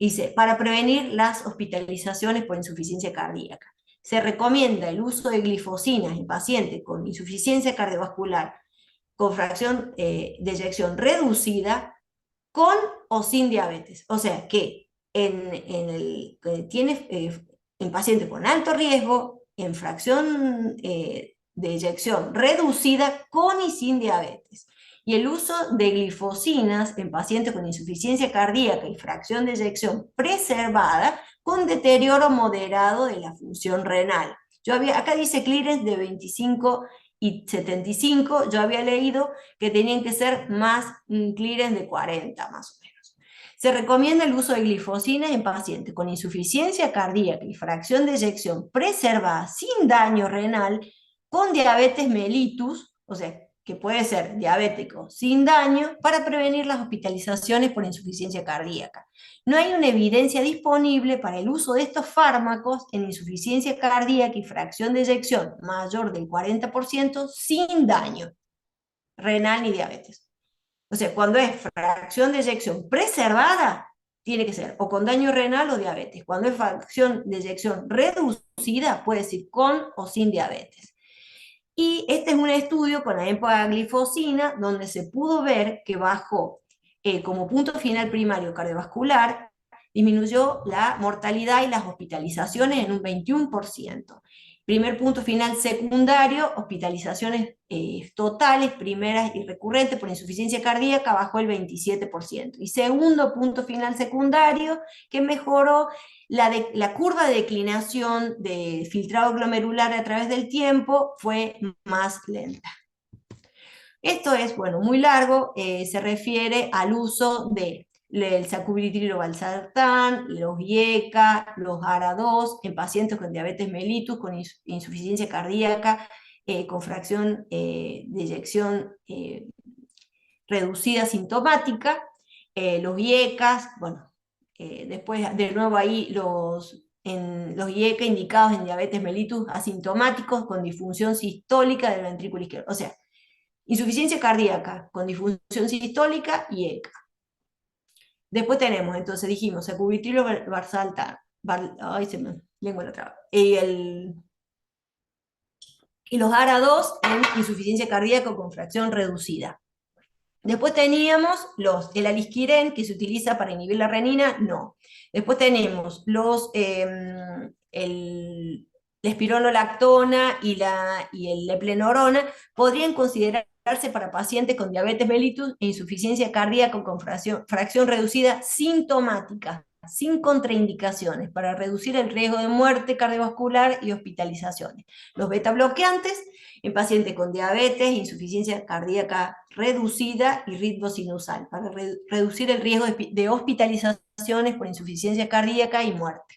Dice, para prevenir las hospitalizaciones por insuficiencia cardíaca. Se recomienda el uso de glifosinas en pacientes con insuficiencia cardiovascular con fracción de eyección reducida, con o sin diabetes. O sea que tiene en paciente con alto riesgo, en fracción de eyección reducida, con y sin diabetes. Y el uso de glifosinas en pacientes con insuficiencia cardíaca y fracción de eyección preservada, con deterioro moderado de la función renal. Acá dice clearance de 25 y 75, yo había leído que tenían que ser más clearance de 40 más o menos. Se recomienda el uso de glifosinas en pacientes con insuficiencia cardíaca y fracción de eyección preservada sin daño renal, con diabetes mellitus, o sea, que puede ser diabético sin daño, para prevenir las hospitalizaciones por insuficiencia cardíaca. No hay una evidencia disponible para el uso de estos fármacos en insuficiencia cardíaca y fracción de eyección mayor del 40% sin daño renal ni diabetes. O sea, cuando es fracción de eyección preservada, tiene que ser o con daño renal o diabetes. Cuando es fracción de eyección reducida, puede ser con o sin diabetes. Y este es un estudio con la empaglifosina, donde se pudo ver que bajó como punto final primario cardiovascular, disminuyó la mortalidad y las hospitalizaciones en un 21%. Primer punto final secundario, hospitalizaciones totales, primeras y recurrentes por insuficiencia cardíaca, bajó el 27%. Y segundo punto final secundario, que mejoró la curva de declinación de filtrado glomerular a través del tiempo, fue más lenta. Esto es, bueno, muy largo, se refiere al uso del sacubitril/valsartán, los IECA, los ARA2 en pacientes con diabetes mellitus, con insuficiencia cardíaca, con fracción de eyección reducida sintomática, los IECAS, bueno, después de nuevo ahí los IECA indicados en diabetes mellitus asintomáticos con disfunción sistólica del ventrículo izquierdo. O sea, insuficiencia cardíaca con disfunción sistólica y ECA. Después tenemos, entonces dijimos, sacubitrilo valsartán, ay, se me lengua la traba. Y los ARA2 en insuficiencia cardíaca con fracción reducida. Después teníamos el alisquiren, que se utiliza para inhibir la renina, no. Después tenemos la espironolactona y el leplenorona, podrían considerarse para pacientes con diabetes mellitus e insuficiencia cardíaca con fracción reducida sintomática, sin contraindicaciones, para reducir el riesgo de muerte cardiovascular y hospitalizaciones. Los beta bloqueantes en pacientes con diabetes, insuficiencia cardíaca reducida y ritmo sinusal, para reducir el riesgo de hospitalizaciones por insuficiencia cardíaca y muerte.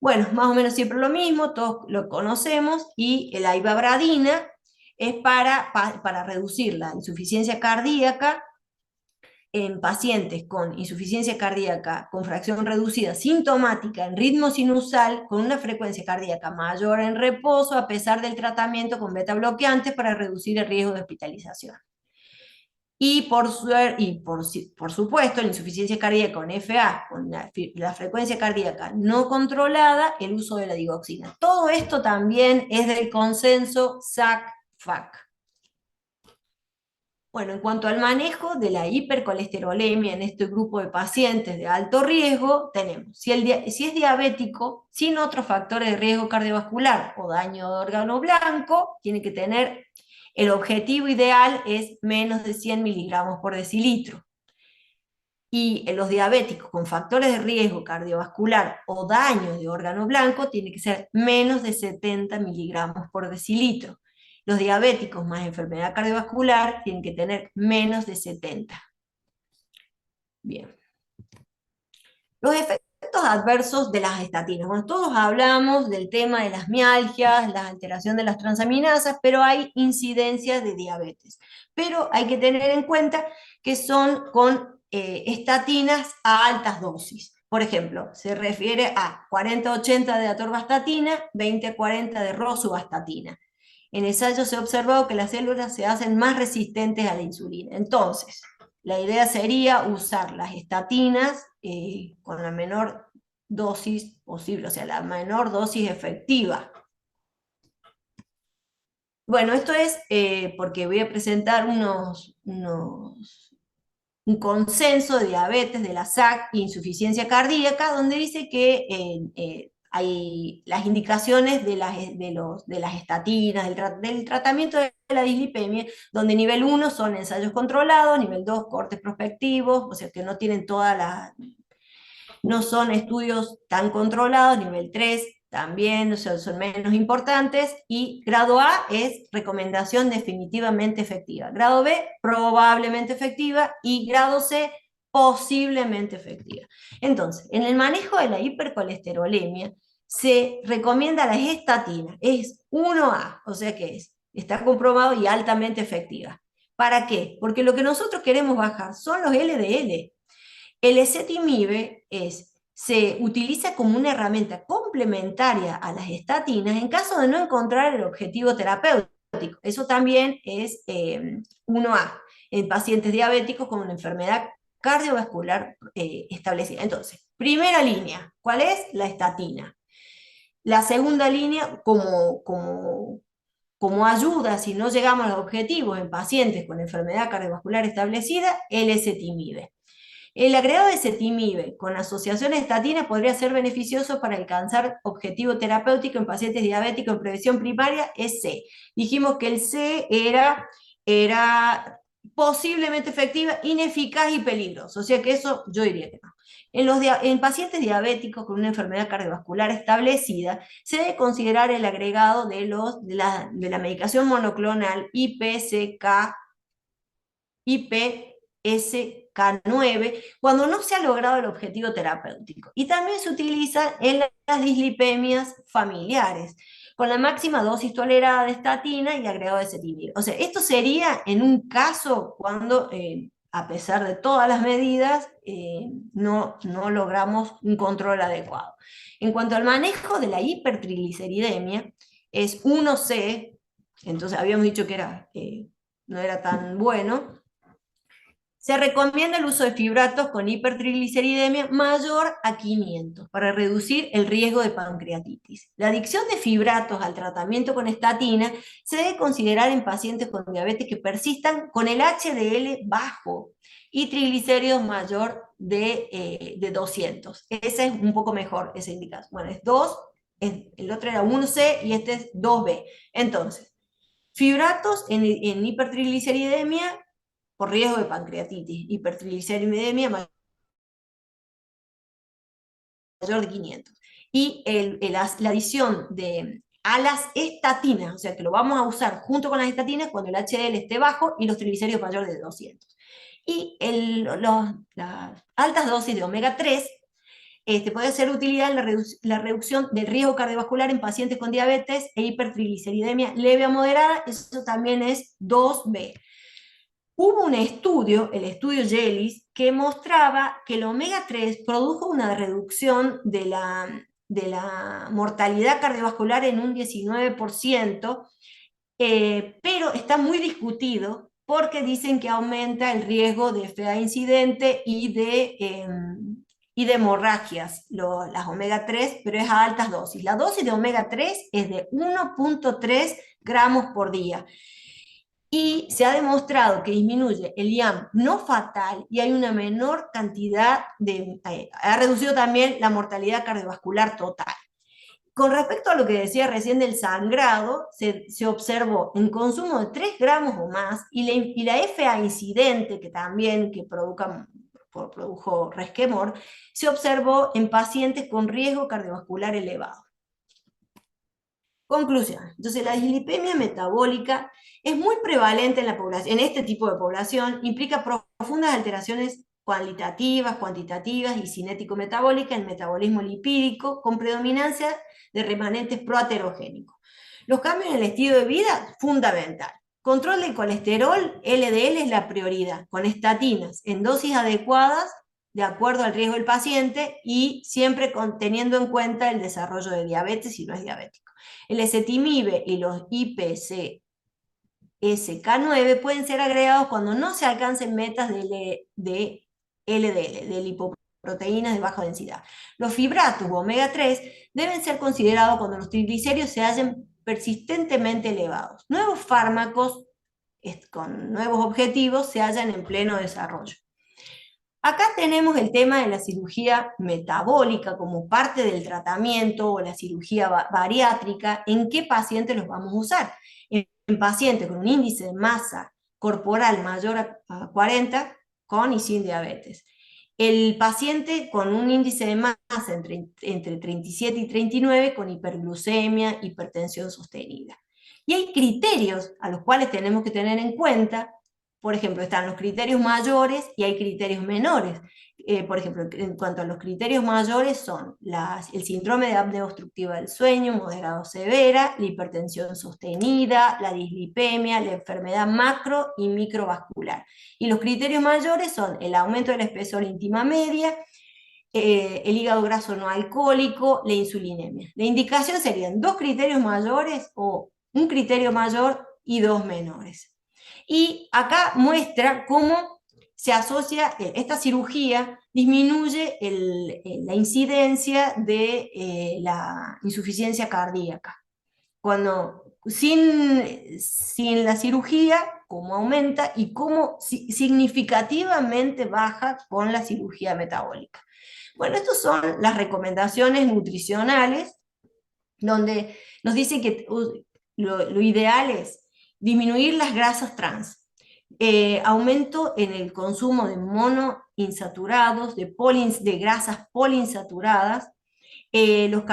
Bueno, más o menos siempre lo mismo, todos lo conocemos, y la ivabradina es para reducir la insuficiencia cardíaca en pacientes con insuficiencia cardíaca con fracción reducida sintomática en ritmo sinusal con una frecuencia cardíaca mayor en reposo a pesar del tratamiento con beta bloqueantes para reducir el riesgo de hospitalización. Por supuesto, la insuficiencia cardíaca con FA, con la frecuencia cardíaca no controlada, el uso de la digoxina. Todo esto también es del consenso SAC-FAC. Bueno, en cuanto al manejo de la hipercolesterolemia en este grupo de pacientes de alto riesgo, tenemos, si es diabético, sin otros factores de riesgo cardiovascular o daño de órgano blanco, tiene que tener, el objetivo ideal es menos de 100 miligramos por decilitro. Y en los diabéticos con factores de riesgo cardiovascular o daño de órgano blanco, tiene que ser menos de 70 miligramos por decilitro. Los diabéticos más enfermedad cardiovascular tienen que tener menos de 70. Bien. Los efectos adversos de las estatinas. Bueno, todos hablamos del tema de las mialgias, la alteración de las transaminasas, pero hay incidencias de diabetes. Pero hay que tener en cuenta que son con estatinas a altas dosis. Por ejemplo, se refiere a 40-80 de atorvastatina, 20-40 de rosuvastatina. En ensayos se ha observado que las células se hacen más resistentes a la insulina. Entonces, la idea sería usar las estatinas con la menor dosis posible, o sea, la menor dosis efectiva. Bueno, esto es porque voy a presentar un consenso de diabetes de la SAC e insuficiencia cardíaca, donde dice que hay las indicaciones de las estatinas, del tratamiento de la dislipemia, donde nivel 1 son ensayos controlados, nivel 2 cortes prospectivos, o sea que no tienen no son estudios tan controlados, nivel 3 también, o sea, son menos importantes, y grado A es recomendación definitivamente efectiva, grado B probablemente efectiva, y grado C posiblemente efectiva. Entonces, en el manejo de la hipercolesterolemia, se recomienda la gestatina, es 1A, o sea que está comprobado y altamente efectiva. ¿Para qué? Porque lo que nosotros queremos bajar son los LDL. El ezetimibe se utiliza como una herramienta complementaria a las estatinas en caso de no encontrar el objetivo terapéutico. Eso también es 1A, en pacientes diabéticos con una enfermedad cardiovascular establecida. Entonces, primera línea, ¿cuál es? La estatina. La segunda línea, como ayuda si no llegamos a los objetivos en pacientes con enfermedad cardiovascular establecida, el ezetimibe. El agregado de ezetimibe con asociaciones estatinas podría ser beneficioso para alcanzar objetivo terapéutico en pacientes diabéticos en prevención primaria, es C. Dijimos que el C era posiblemente efectiva, ineficaz y peligroso, o sea que eso yo diría que no. En pacientes diabéticos con una enfermedad cardiovascular establecida, se debe considerar el agregado de la medicación monoclonal IPSK, IPSK9, cuando no se ha logrado el objetivo terapéutico. Y también se utiliza en las dislipemias familiares, con la máxima dosis tolerada de estatina y agregado de ezetimibe. O sea, esto sería en un caso cuando, a pesar de todas las medidas, no logramos un control adecuado. En cuanto al manejo de la hipertrigliceridemia, es 1C, entonces habíamos dicho que no era tan bueno. Se recomienda el uso de fibratos con hipertrigliceridemia mayor a 500 para reducir el riesgo de pancreatitis. La adicción de fibratos al tratamiento con estatina se debe considerar en pacientes con diabetes que persistan con el HDL bajo y triglicéridos mayor de 200. Ese es un poco mejor, esa indicación. Bueno, es 2, el otro era 1C y este es 2B. Entonces, fibratos en hipertrigliceridemia por riesgo de pancreatitis, hipertrigliceridemia mayor de 500. Y la adición a las estatinas, o sea que lo vamos a usar junto con las estatinas cuando el HDL esté bajo y los triglicéridos mayor de 200. Y las altas dosis de omega 3 puede ser utilidad en la reducción del riesgo cardiovascular en pacientes con diabetes e hipertrigliceridemia leve a moderada, eso también es 2B. Hubo un estudio, el estudio Yelis, que mostraba que el omega 3 produjo una reducción de la mortalidad cardiovascular en un 19%, pero está muy discutido porque dicen que aumenta el riesgo de FA incidente y de hemorragias, las omega 3, pero es a altas dosis. La dosis de omega 3 es de 1,3 gramos por día. Y se ha demostrado que disminuye el IAM no fatal y hay una menor cantidad ha reducido también la mortalidad cardiovascular total. Con respecto a lo que decía recién del sangrado, se observó en consumo de 3 gramos o más y la FA incidente, que también produjo resquemor, se observó en pacientes con riesgo cardiovascular elevado. Conclusión. Entonces, la dislipemia metabólica es muy prevalente en la población, en este tipo de población, implica profundas alteraciones cualitativas, cuantitativas y cinético-metabólicas en el metabolismo lipídico, con predominancia de remanentes proaterogénicos. Los cambios en el estilo de vida, fundamental. Control del colesterol, LDL es la prioridad, con estatinas en dosis adecuadas, de acuerdo al riesgo del paciente y siempre teniendo en cuenta el desarrollo de diabetes si no es diabético. El ezetimibe y los IPCSK9 pueden ser agregados cuando no se alcancen metas de LDL, de lipoproteínas de baja densidad. Los fibratos o omega 3 deben ser considerados cuando los triglicéridos se hallen persistentemente elevados. Nuevos fármacos con nuevos objetivos se hallan en pleno desarrollo. Acá tenemos el tema de la cirugía metabólica como parte del tratamiento o la cirugía bariátrica. ¿En qué pacientes los vamos a usar? En pacientes con un índice de masa corporal mayor a 40 con y sin diabetes. El paciente con un índice de masa entre 37 y 39 con hiperglucemia, hipertensión sostenida. Y hay criterios a los cuales tenemos que tener en cuenta. Por ejemplo, están los criterios mayores y hay criterios menores. Por ejemplo, en cuanto a los criterios mayores son el síndrome de apnea obstructiva del sueño, moderado severa, la hipertensión sostenida, la dislipemia, la enfermedad macro y microvascular. Y los criterios mayores son el aumento del espesor íntima media, el hígado graso no alcohólico, la insulinemia. La indicación serían 2 criterios mayores o un criterio mayor y 2 menores. Y acá muestra cómo se asocia, esta cirugía disminuye la incidencia de la insuficiencia cardíaca. Sin la cirugía, cómo aumenta y cómo significativamente baja con la cirugía metabólica. Bueno, estas son las recomendaciones nutricionales, donde nos dicen que lo ideal es disminuir las grasas trans, aumento en el consumo de monoinsaturados, de grasas poliinsaturadas, los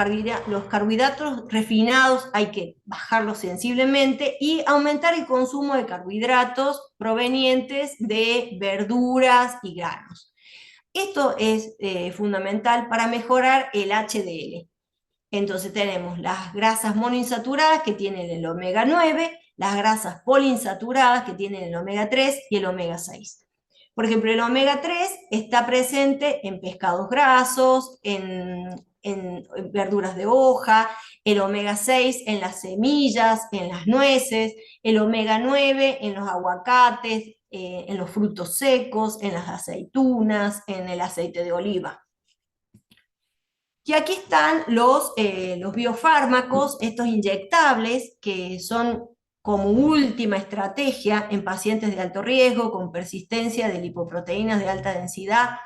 carbohidratos refinados hay que bajarlos sensiblemente y aumentar el consumo de carbohidratos provenientes de verduras y granos. Esto es fundamental para mejorar el HDL. Entonces tenemos las grasas monoinsaturadas que tienen el omega 9, las grasas poliinsaturadas que tienen el omega 3 y el omega 6. Por ejemplo, el omega 3 está presente en pescados grasos, en verduras de hoja, el omega 6 en las semillas, en las nueces, el omega 9 en los aguacates, en los frutos secos, en las aceitunas, en el aceite de oliva. Y aquí están los biofármacos, estos inyectables, que son como última estrategia en pacientes de alto riesgo, con persistencia de lipoproteínas de alta densidad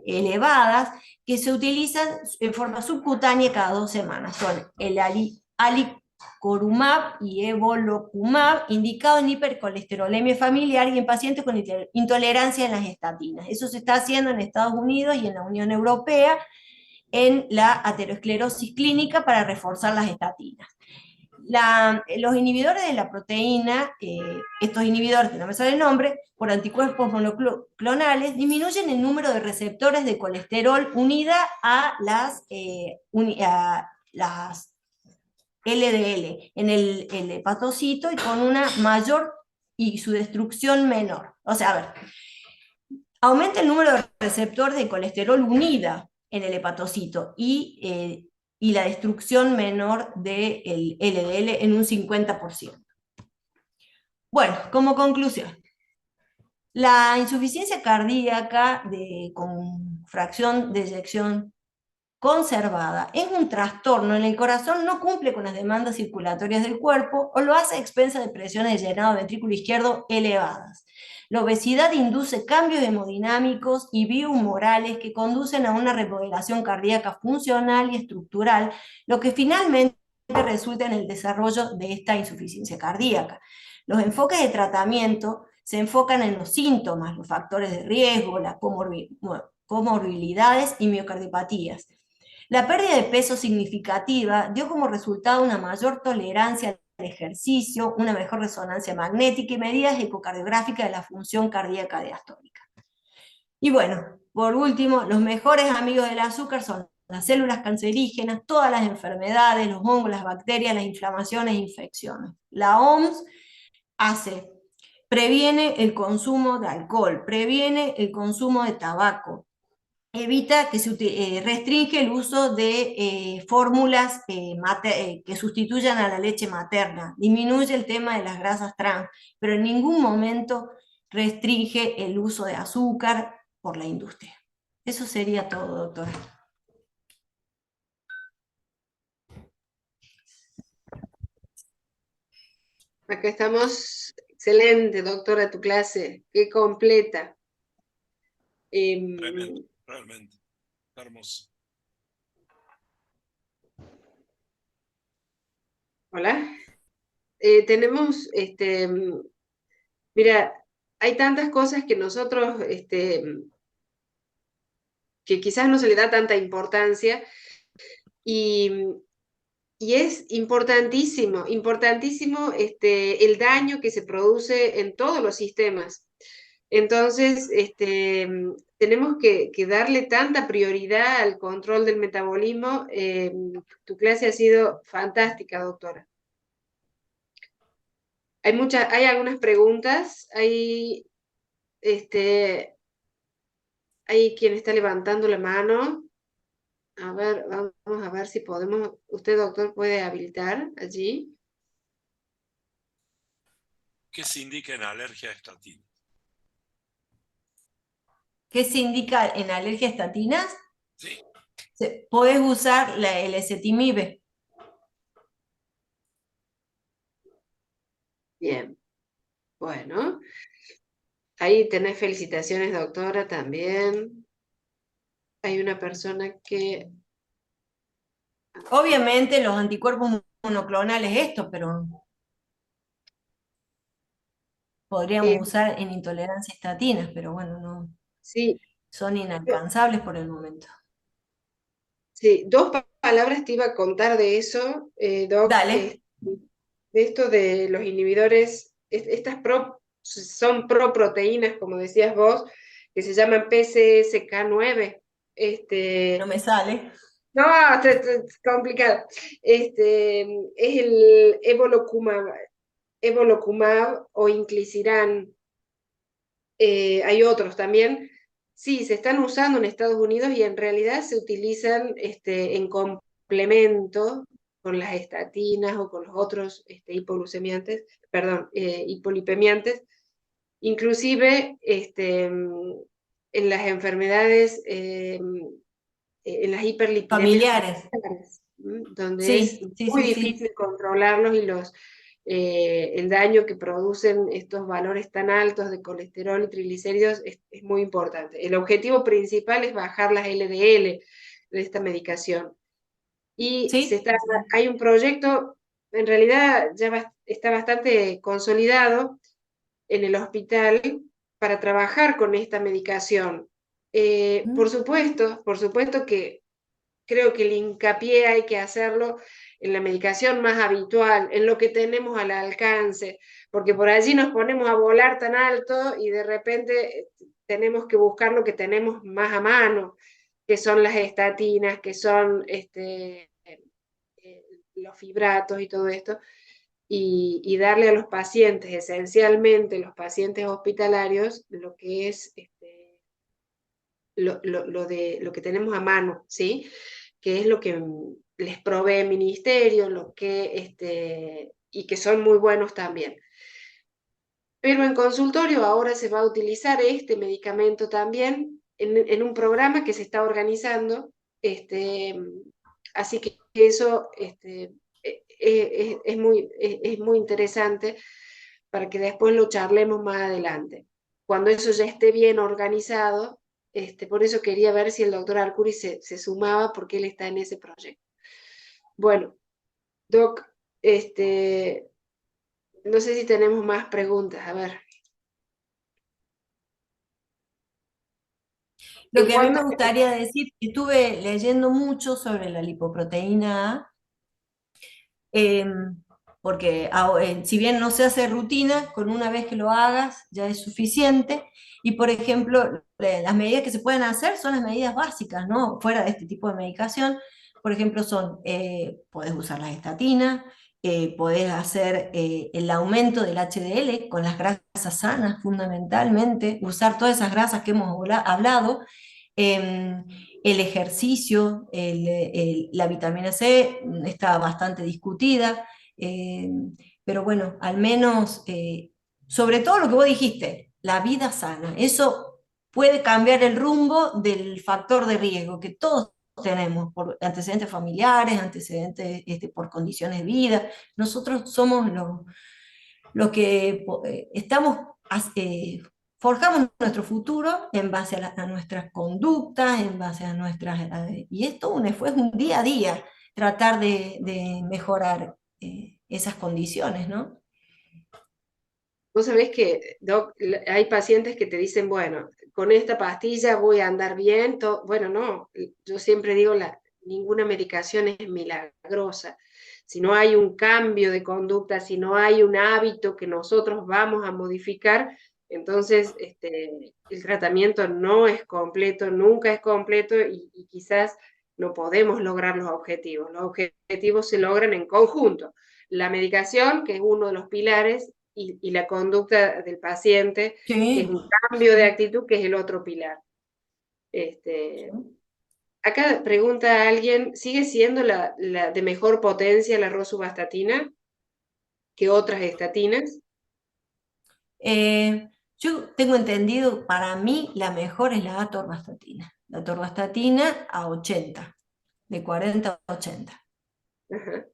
elevadas, que se utilizan en forma subcutánea cada 2 semanas. Son el alicorumab y evolocumab, indicados en hipercolesterolemia familiar y en pacientes con intolerancia en las estatinas. Eso se está haciendo en Estados Unidos y en la Unión Europea, en la aterosclerosis clínica para reforzar las estatinas. Los inhibidores de la proteína, estos inhibidores, que no me sale el nombre, por anticuerpos monoclonales, disminuyen el número de receptores de colesterol unida a las LDL en el hepatocito y con una mayor y su destrucción menor. O sea, a ver, aumenta el número de receptores de colesterol unida en el hepatocito y la destrucción menor del LDL en un 50%. Bueno, como conclusión, La insuficiencia cardíaca con fracción de eyección conservada es un trastorno en el corazón, no cumple con las demandas circulatorias del cuerpo o lo hace a expensas de presiones de llenado ventrículo izquierdo elevadas. La obesidad induce cambios hemodinámicos y biomorales que conducen a una remodelación cardíaca funcional y estructural, lo que finalmente resulta en el desarrollo de esta insuficiencia cardíaca. Los enfoques de tratamiento se enfocan en los síntomas, los factores de riesgo, las comorbilidades y miocardiopatías. La pérdida de peso significativa dio como resultado una mayor tolerancia al ejercicio, una mejor resonancia magnética y medidas ecocardiográficas de la función cardíaca diastólica. Y bueno, por último, los mejores amigos del azúcar son las células cancerígenas, todas las enfermedades, los hongos, las bacterias, las inflamaciones e infecciones. La OMS hace, previene el consumo de alcohol, previene el consumo de tabaco, evita que restringe el uso de fórmulas que sustituyan a la leche materna, disminuye el tema de las grasas trans, pero en ningún momento restringe el uso de azúcar por la industria. Eso sería todo, doctora. Acá estamos. Excelente, doctora, tu clase. Qué completa. Tremendo, realmente. Hermoso. Hola. Tenemos, mira, hay tantas cosas que nosotros, que quizás no se le da tanta importancia y, y es importantísimo, importantísimo el daño que se produce en todos los sistemas. Entonces, tenemos que darle tanta prioridad al control del metabolismo. Tu clase ha sido fantástica, doctora. Hay algunas preguntas, hay quien está levantando la mano. A ver, vamos a ver si podemos, usted, doctor, puede habilitar allí. ¿Qué se indica en alergia a estatina? ¿Qué se indica en alergia a estatinas? Sí. Podés usar el ezetimibe. Bien, bueno. Ahí tenés felicitaciones, doctora, también. Hay una persona que... Obviamente los anticuerpos monoclonales esto, pero eh, podríamos usar en intolerancia a estatinas, pero bueno, no, sí, son inalcanzables por el momento. sí, dos palabras te iba a contar de eso, Doc, Dale, de esto de los inhibidores, son proproteínas, como decías vos, que se llaman PCSK9. no me sale. No, es complicado. Es el Evolocumab o Inclisiran. Hay otros también. Sí, se están usando en Estados Unidos y en realidad se utilizan en complemento con las estatinas o con los otros hipoglucemiantes, perdón, hipolipemiantes. Inclusive en las enfermedades, en las hiperlipidemias Familiares. familiares, donde es Sí, sí, muy sí, sí. difícil controlarlos y el daño que producen estos valores tan altos de colesterol y triglicéridos es muy importante. El objetivo principal es bajar las LDL de esta medicación. Y Sí, hay un proyecto, en realidad ya está bastante consolidado en el hospital para trabajar con esta medicación. Por supuesto que creo que el hincapié hay que hacerlo en la medicación más habitual, en lo que tenemos al alcance, porque por allí nos ponemos a volar tan alto y de repente tenemos que buscar lo que tenemos más a mano, que son las estatinas, que son los fibratos y todo esto, y darle a los pacientes, esencialmente los pacientes hospitalarios, lo que es lo que tenemos a mano, ¿sí? Que es lo que les provee el ministerio, y que son muy buenos también. pero en consultorio ahora se va a utilizar este medicamento también en un programa que se está organizando, así que eso es muy interesante para que después lo charlemos más adelante. Cuando eso ya esté bien organizado, por eso quería ver si el doctor Arcuri se sumaba, porque él está en ese proyecto. Bueno, Doc, no sé si tenemos más preguntas, a ver. Lo En que a mí cuanto me gustaría decir, que estuve leyendo mucho sobre la lipoproteína A, porque si bien no se hace rutina, con una vez que lo hagas ya es suficiente. Y por ejemplo, las medidas que se pueden hacer son las medidas básicas, ¿no? Fuera de este tipo de medicación. Por ejemplo, son, podés usar las estatinas, podés hacer el aumento del HDL con las grasas sanas, fundamentalmente, usar todas esas grasas que hemos hablado, em, el ejercicio, la vitamina C está bastante discutida, eh, pero bueno, al menos, sobre todo lo que vos dijiste, la vida sana, eso puede cambiar el rumbo del factor de riesgo que todos tenemos, por antecedentes familiares, antecedentes por condiciones de vida. Nosotros somos los que estamos, forjamos nuestro futuro en base a nuestras conductas, en base a nuestras... y esto es un día a día tratar de mejorar esas condiciones, ¿no? vos sabés que, Doc, hay pacientes que te dicen, bueno, con esta pastilla voy a andar bien. Bueno, no, yo siempre digo, ninguna medicación es milagrosa. Si no hay un cambio de conducta, si no hay un hábito que nosotros vamos a modificar, entonces el tratamiento no es completo, nunca es completo, y quizás no podemos lograr los objetivos. Los objetivos se logran en conjunto. La medicación, que es uno de los pilares, y la conducta del paciente, que es Sí, un cambio de actitud, que es el otro pilar. Este, Acá pregunta a alguien, ¿sigue siendo la de mejor potencia la rosuvastatina que otras estatinas? yo tengo entendido, para mí la mejor es la atorvastatina. La atorvastatina a 80, de 40 a 80. Ajá.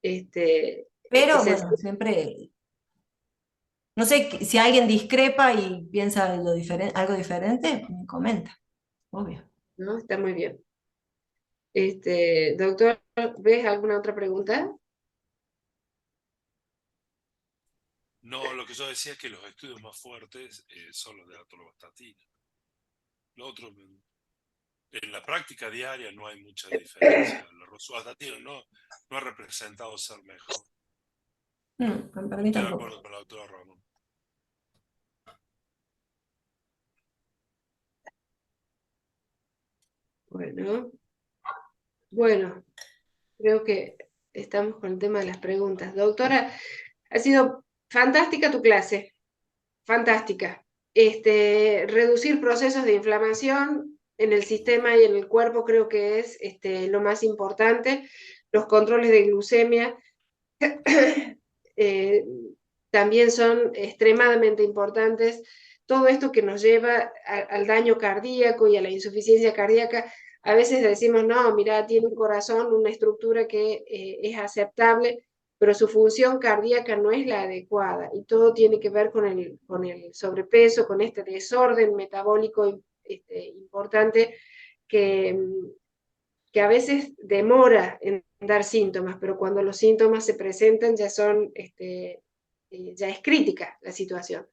Este, Pero es el, bueno, siempre, no sé si alguien discrepa y piensa algo diferente, me comenta, obvio. ¿no? Está muy bien. Doctor, ¿ves alguna otra pregunta? No, lo que yo decía es que los estudios más fuertes son los de atorvastatina. Lo otro, en la práctica diaria no hay mucha diferencia. La rosuvastatina no ha representado ser mejor. Para mí Estoy de tampoco. acuerdo con la doctora Ramón. Bueno, bueno, creo que estamos con el tema de las preguntas. Doctora, ha sido fantástica tu clase, fantástica. Reducir procesos de inflamación en el sistema y en el cuerpo creo que es lo más importante. Los controles de glucemia eh, también son extremadamente importantes. Todo esto que nos lleva al daño cardíaco y a la insuficiencia cardíaca, a veces decimos, no, mira, tiene un corazón, una estructura que es aceptable, pero su función cardíaca no es la adecuada, y todo tiene que ver con el sobrepeso, con este desorden metabólico importante que, que a veces demora en dar síntomas, pero cuando los síntomas se presentan ya es crítica la situación.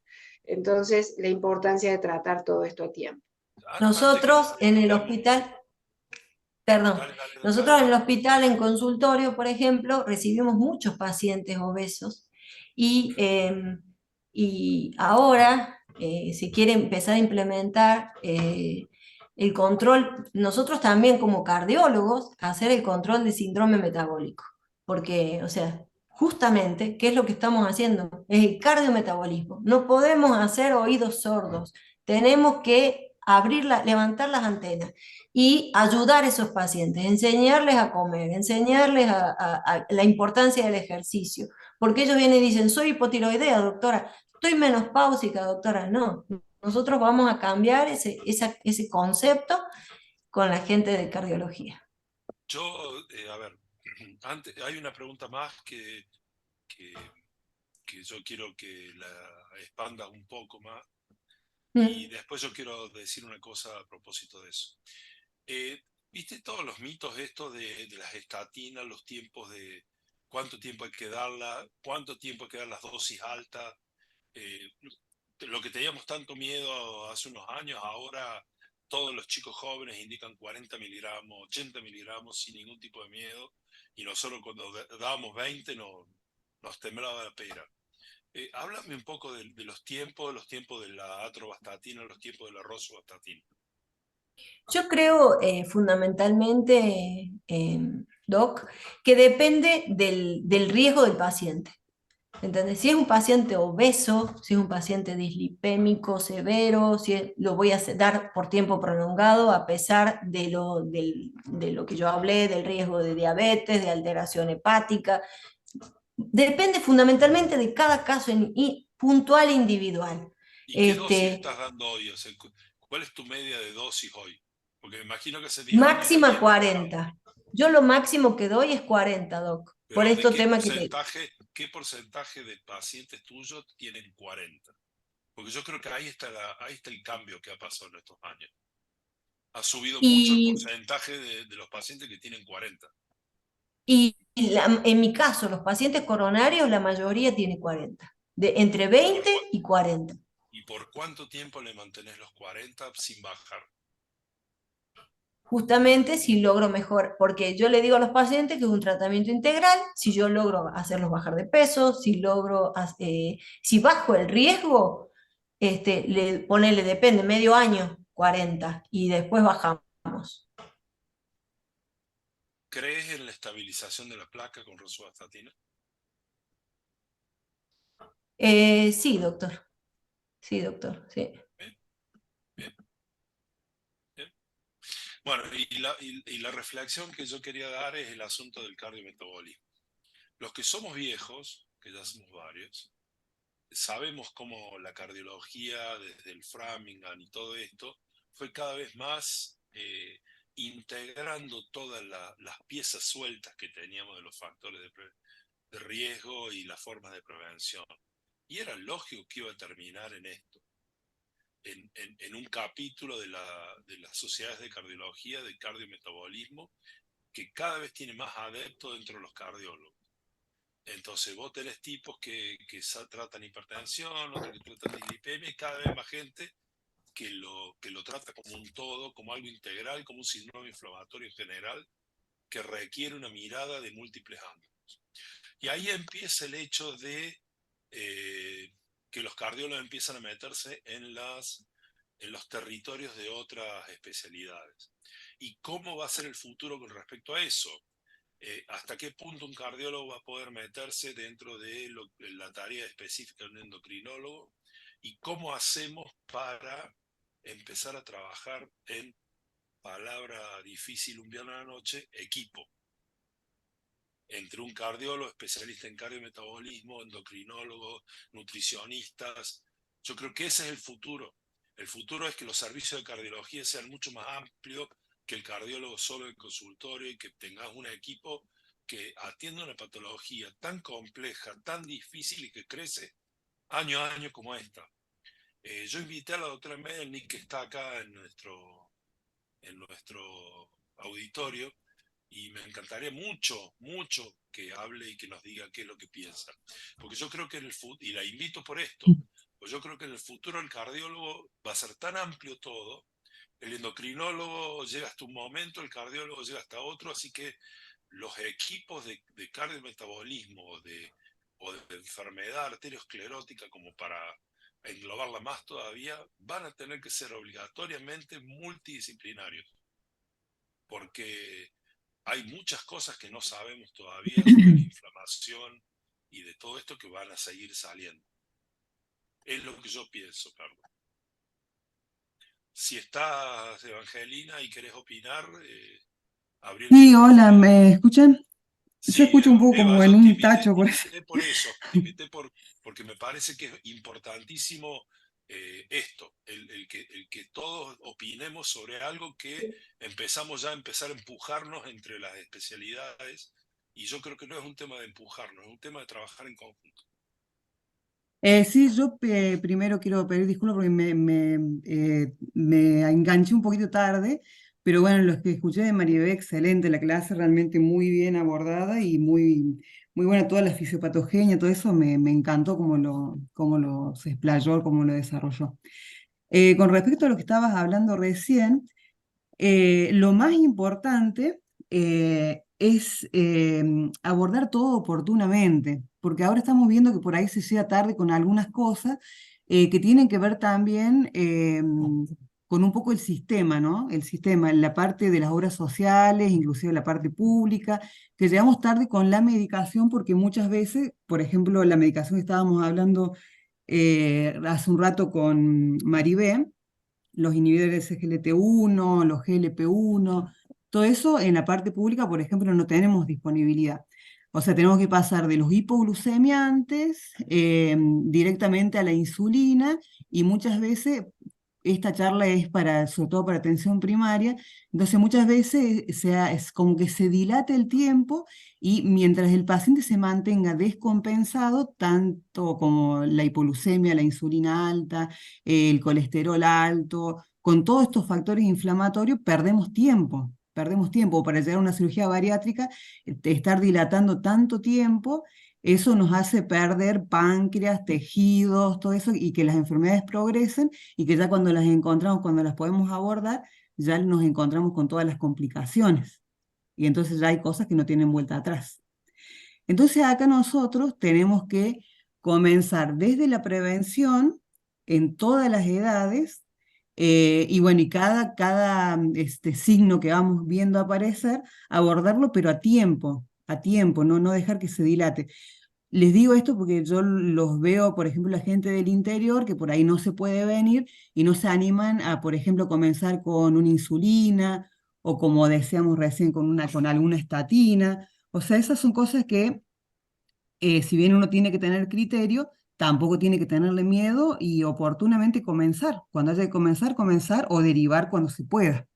Entonces, la importancia de tratar todo esto a tiempo. Antes que nos Nosotros en el despidamos, hospital, perdón, dale, dale, nosotros dale. en el hospital, en consultorio, por ejemplo, recibimos muchos pacientes obesos y, y ahora se quiere empezar a implementar el control, nosotros también como cardiólogos, hacer el control de síndrome metabólico, porque, o sea, justamente, ¿qué es lo que estamos haciendo? Es el cardiometabolismo. No podemos hacer oídos sordos, tenemos que levantar las antenas y ayudar a esos pacientes, enseñarles a comer, enseñarles a la importancia del ejercicio, Porque ellos vienen y dicen, soy hipotiroidea, doctora, estoy menopáusica, doctora. No, nosotros vamos a cambiar ese concepto con la gente de cardiología. A ver, antes, hay una pregunta más que, que yo quiero que la expandas un poco más y Mm. después yo quiero decir una cosa a propósito de eso. ¿Viste todos los mitos estos de las estatinas, los tiempos de cuánto tiempo hay que darla, cuánto tiempo hay que dar las dosis altas? Eh, lo que teníamos tanto miedo hace unos años, ahora todos los chicos jóvenes indican 40 miligramos, 80 miligramos sin ningún tipo de miedo, y nosotros cuando dábamos 20 nos temblaba la pera. Háblame un poco de los tiempos de la atorvastatina, los tiempos de la rosuvastatina. Yo creo fundamentalmente, Doc, que depende del riesgo del paciente. ¿Entendés? Si es un paciente obeso, si es un paciente dislipémico severo, lo voy a dar por tiempo prolongado a pesar de lo que yo hablé, del riesgo de diabetes, de alteración hepática. Depende fundamentalmente de cada caso puntual e individual. ¿Y qué dosis Este, estás dando hoy? O sea, ¿cuál es tu media de dosis hoy? Porque me imagino que hace 10 años Máxima también, 40. Yo lo máximo que doy es 40, Doc. Por pero ¿de esto tema que te... qué porcentaje de pacientes tuyos tienen 40? Porque yo creo que ahí está el cambio que ha pasado en estos años. Ha subido mucho el Y, porcentaje de los pacientes que tienen 40. en mi caso, los pacientes coronarios, la mayoría tiene 40. Entre ¿Y por, 20 y 40. y por cuánto tiempo le mantenés los 40 sin bajar? Justamente si logro mejor, porque yo le digo a los pacientes que es un tratamiento integral, si yo logro hacerlos bajar de peso, si bajo el riesgo, ponele, depende, medio año, 40, y después bajamos. ¿Crees en la estabilización de la placa con rosuvastatina? Sí, doctor, sí, doctor, sí. Bien, bien, bien. Bueno, y la reflexión que yo quería dar es el asunto del cardiometabolismo. Los que somos viejos, que ya somos varios, sabemos cómo la cardiología, desde el Framingham y todo esto, fue cada vez más integrando todas las piezas sueltas que teníamos de los factores de riesgo y las formas de prevención. Y era lógico que iba a terminar en esto, en un capítulo de las sociedades de cardiología, de cardiometabolismo, que cada vez tiene más adeptos dentro de los cardiólogos. Entonces vos tenés tipos que tratan hipertensión, otros que tratan dislipemia, y cada vez más gente que lo trata como un todo, como algo integral, como un síndrome inflamatorio en general, que requiere una mirada de múltiples ángulos. Y ahí empieza el hecho de que los cardiólogos empiezan a meterse en los territorios de otras especialidades. ¿Y cómo va a ser el futuro con respecto a eso? ¿Hasta qué punto un cardiólogo va a poder meterse dentro de la tarea específica de un endocrinólogo? ¿Y cómo hacemos para empezar a trabajar en, palabra difícil un viernes a la noche, equipo? Entre un cardiólogo, especialista en cardiometabolismo, endocrinólogos, nutricionistas. Yo creo que ese es el futuro. El futuro es que los servicios de cardiología sean mucho más amplios que el cardiólogo solo del consultorio y que tengas un equipo que atienda una patología tan compleja, tan difícil y que crece año a año como esta. Yo invité a la doctora Melnik, que está acá en nuestro auditorio, y me encantaría mucho, mucho que hable y que nos diga qué es lo que piensa. Porque yo creo que en el futuro, y la invito por esto, pues yo creo que en el futuro el cardiólogo va a ser tan amplio todo, el endocrinólogo llega hasta un momento, el cardiólogo llega hasta otro, así que los equipos de cardiometabolismo o de enfermedad arteriosclerótica, como para englobarla más todavía, van a tener que ser obligatoriamente multidisciplinarios, porque hay muchas cosas que no sabemos todavía sobre la inflamación y de todo esto que van a seguir saliendo. Es lo que yo pienso, Carlos. Si estás, Evangelina, y querés opinar, abrí el Sí, micrófono. hola, ¿me escuchan? Yo Sí, escucho un poco Eva, como en yo un tacho te por eso. invité por eso, te invité porque me parece que es importantísimo esto, el que todos opinemos sobre algo que empezamos ya a empezar a empujarnos entre las especialidades, y yo creo que no es un tema de empujarnos, es un tema de trabajar en conjunto. Sí, yo primero quiero pedir disculpas porque me enganché un poquito tarde, pero bueno, los que escuché de Maribel, excelente, la clase realmente muy bien abordada y muy buena, toda la fisiopatogenia, todo eso me encantó cómo lo se explayó, cómo lo desarrolló. Con respecto a lo que estabas hablando recién, lo más importante es abordar todo oportunamente, porque ahora estamos viendo que por ahí se llega tarde con algunas cosas que tienen que ver también con un poco el sistema, ¿no? El sistema, la parte de las obras sociales, inclusive la parte pública, que llegamos tarde con la medicación porque muchas veces, por ejemplo, la medicación que estábamos hablando hace un rato con Maribé, los inhibidores SGLT1, los GLP1, todo eso en la parte pública, por ejemplo, no tenemos disponibilidad. O sea, tenemos que pasar de los hipoglucemiantes directamente a la insulina y muchas veces esta charla es para, sobre todo para atención primaria, entonces muchas veces es como que se dilata el tiempo y mientras el paciente se mantenga descompensado, tanto como la hipoglucemia, la insulina alta, el colesterol alto, con todos estos factores inflamatorios, perdemos tiempo para llegar a una cirugía bariátrica, estar dilatando tanto tiempo, eso nos hace perder páncreas, tejidos, todo eso, y que las enfermedades progresen, y que ya cuando las encontramos, cuando las podemos abordar, ya nos encontramos con todas las complicaciones. Y entonces ya hay cosas que no tienen vuelta atrás. Entonces acá nosotros tenemos que comenzar desde la prevención en todas las edades y bueno, y cada signo que vamos viendo aparecer, abordarlo, pero a tiempo, no dejar que se dilate. Les digo esto porque yo los veo, por ejemplo, la gente del interior que por ahí no se puede venir y no se animan a, por ejemplo, comenzar con una insulina o como decíamos recién, con alguna estatina. O sea, esas son cosas que, si bien uno tiene que tener criterio, tampoco tiene que tenerle miedo y oportunamente comenzar. Cuando haya que comenzar, comenzar o derivar cuando se pueda.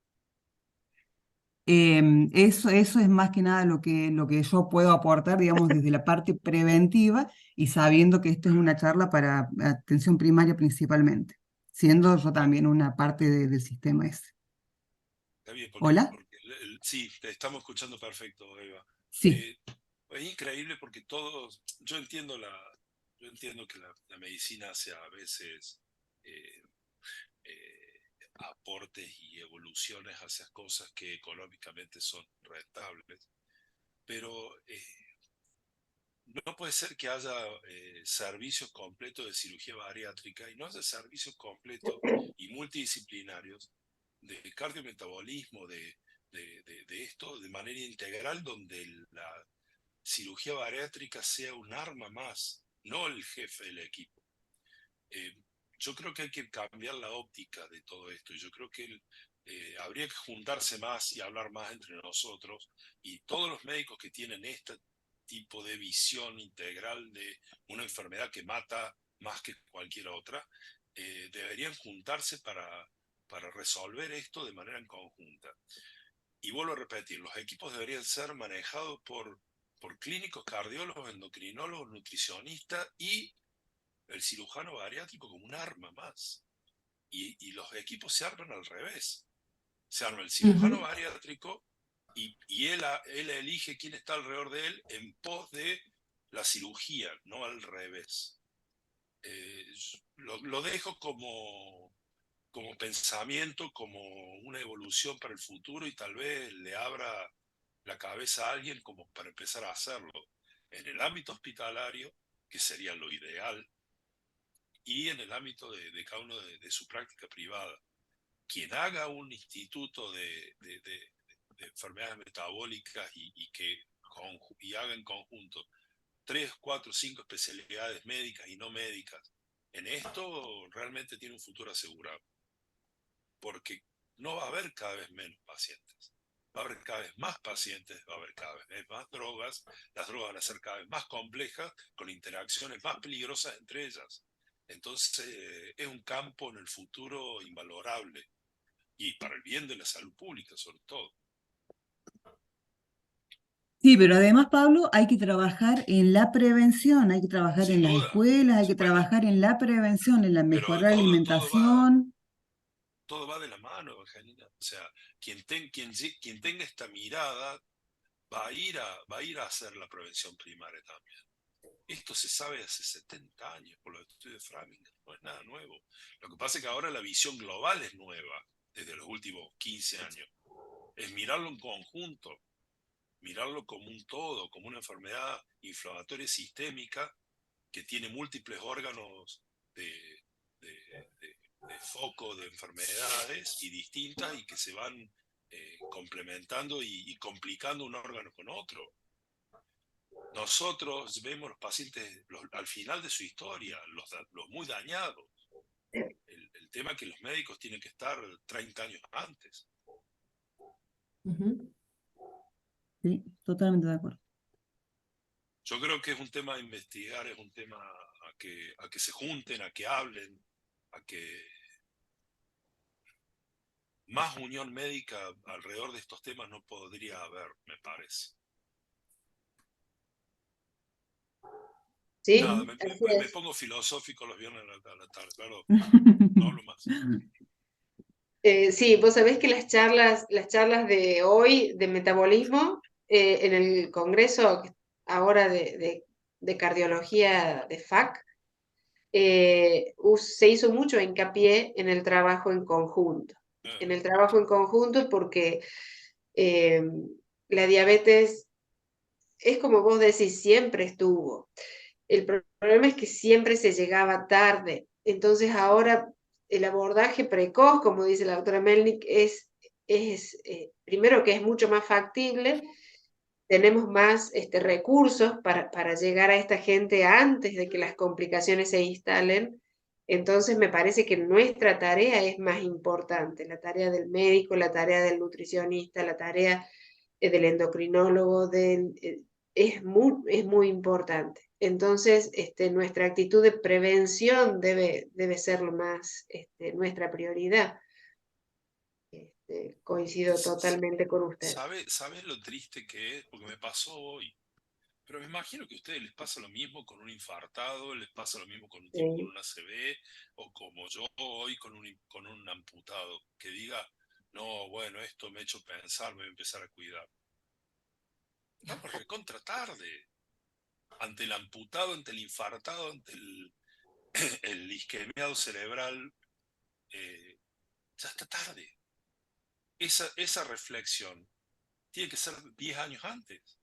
Eso es más que nada lo que yo puedo aportar, digamos, desde la parte preventiva y sabiendo que esto es una charla para atención primaria principalmente, siendo yo también una parte del sistema ese. Está bien, ¿Hola? sí, te estamos escuchando perfecto, Eva. Sí. Eh, es increíble porque todos, yo entiendo que la medicina hace a veces eh, aportes y evoluciones hacia cosas que económicamente son rentables, pero no puede ser que haya servicios completos de cirugía bariátrica y no haya servicios completos y multidisciplinarios de cardiometabolismo, de esto de manera integral, donde la cirugía bariátrica sea un arma más, no el jefe del equipo. Eh, yo creo que hay que cambiar la óptica de todo esto. Yo creo que habría que juntarse más y hablar más entre nosotros y todos los médicos que tienen este tipo de visión integral de una enfermedad que mata más que cualquier otra, deberían juntarse para resolver esto de manera en conjunta. Y vuelvo a repetir, los equipos deberían ser manejados por clínicos, cardiólogos, endocrinólogos, nutricionistas y el cirujano bariátrico como un arma más. Y los equipos se arman al revés. Se arma el cirujano Ujú. bariátrico y él elige quién está alrededor de él en pos de la cirugía, no al revés. Eh, lo dejo como pensamiento, como una evolución para el futuro y tal vez le abra la cabeza a alguien como para empezar a hacerlo en el ámbito hospitalario, que sería lo ideal, y en el ámbito de cada uno de su práctica privada. Quien haga un instituto de enfermedades metabólicas y haga en conjunto 3, 4, 5 especialidades médicas y no médicas, en esto realmente tiene un futuro asegurado, porque no va a haber cada vez menos pacientes. va a haber cada vez más pacientes, va a haber cada vez más drogas, las drogas van a ser cada vez más complejas, con interacciones más peligrosas entre ellas. Entonces, es un campo en el futuro invalorable, y para el bien de la salud pública sobre todo. Sí, pero además, Pablo, hay que trabajar en la prevención, hay que trabajar Sin en las duda. escuelas, hay que Bueno, trabajar en la prevención, en la pero mejorar la alimentación. todo va de la mano, Evangelina. O sea, quien tenga esta mirada va a ir a hacer la prevención primaria también. Esto se sabe hace 70 años por los estudios de Framingham, no es nada nuevo. Lo que pasa es que ahora la visión global es nueva, desde los últimos 15 años. Es mirarlo en conjunto, mirarlo como un todo, como una enfermedad inflamatoria sistémica que tiene múltiples órganos de, de foco de enfermedades y distintas, y que se van complementando y complicando un órgano con otro. Nosotros vemos los pacientes al final de su historia, los muy dañados. El tema es que los médicos tienen que estar 30 años antes. Ujú. Sí, totalmente de acuerdo. Yo creo que es un tema a investigar, es un tema a que se junten, a que hablen, a que más unión médica alrededor de estos temas no podría haber, me parece. Nada, Sí, así me es. pongo filosófico los viernes a la tarde, claro, no hablo más. Sí, vos sabés que las charlas de hoy de metabolismo en el Congreso ahora de Cardiología de FAC, se hizo mucho hincapié en el trabajo en conjunto. En el trabajo en conjunto porque eh, la diabetes es como vos decís, siempre estuvo. El problema es que siempre se llegaba tarde. Entonces ahora el abordaje precoz, como dice la doctora Melnick, primero que es mucho más factible, tenemos más recursos para llegar a esta gente antes de que las complicaciones se instalen. Entonces me parece que nuestra tarea es más importante, la tarea del médico, la tarea del nutricionista, la tarea del endocrinólogo, es muy importante. Entonces, nuestra actitud de prevención debe ser lo más nuestra prioridad. Coincido totalmente con usted. ¿Sabes lo triste que es? Porque me pasó hoy. Pero me imagino que a ustedes les pasa lo mismo con un infartado, les pasa lo mismo con un tipo con Sí. una ACV, o como yo hoy con un amputado, que diga, no, bueno, esto me ha hecho pensar, me voy a empezar a cuidar. Estamos recontra tarde. Ante el amputado, ante el infartado, ante el isquemiado cerebral, ya está tarde. Esa reflexión tiene que ser 10 años antes.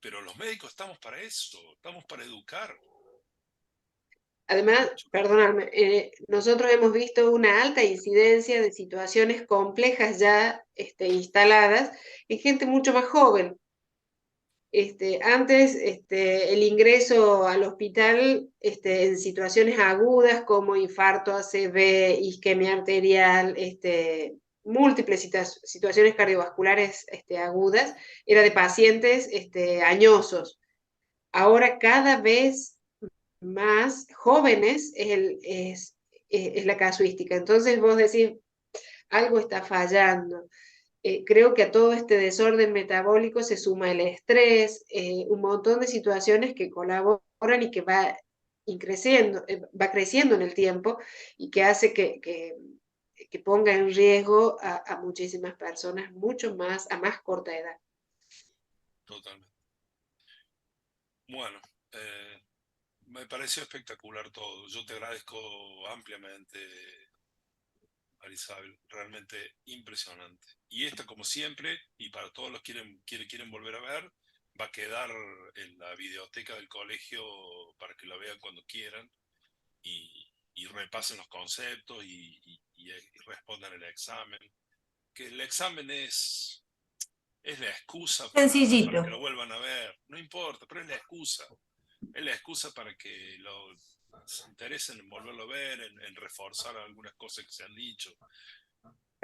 Pero los médicos estamos para eso, estamos para educar. Además, perdóname, nosotros hemos visto una alta incidencia de situaciones complejas ya instaladas en gente mucho más joven. Antes, el ingreso al hospital en situaciones agudas como infarto, ACV, isquemia arterial, múltiples situaciones cardiovasculares agudas, era de pacientes añosos. Ahora cada vez más jóvenes es la casuística. Entonces vos decís, algo está fallando. Creo que a todo este desorden metabólico se suma el estrés, un montón de situaciones que colaboran y que va creciendo en el tiempo y que hace que ponga en riesgo a muchísimas personas, mucho más, a más corta edad. Totalmente. Bueno, me pareció espectacular todo. Yo te agradezco ampliamente, Marisabel, realmente impresionante. Y esta, como siempre, y para todos los que quieren volver a ver, va a quedar en la videoteca del colegio para que la vean cuando quieran y repasen los conceptos y respondan el examen. Que el examen es la excusa para que Sencillito. lo vuelvan a ver. No importa, pero es la excusa. Es la excusa para que se interesen en volverlo a ver, en reforzar algunas cosas que se han dicho.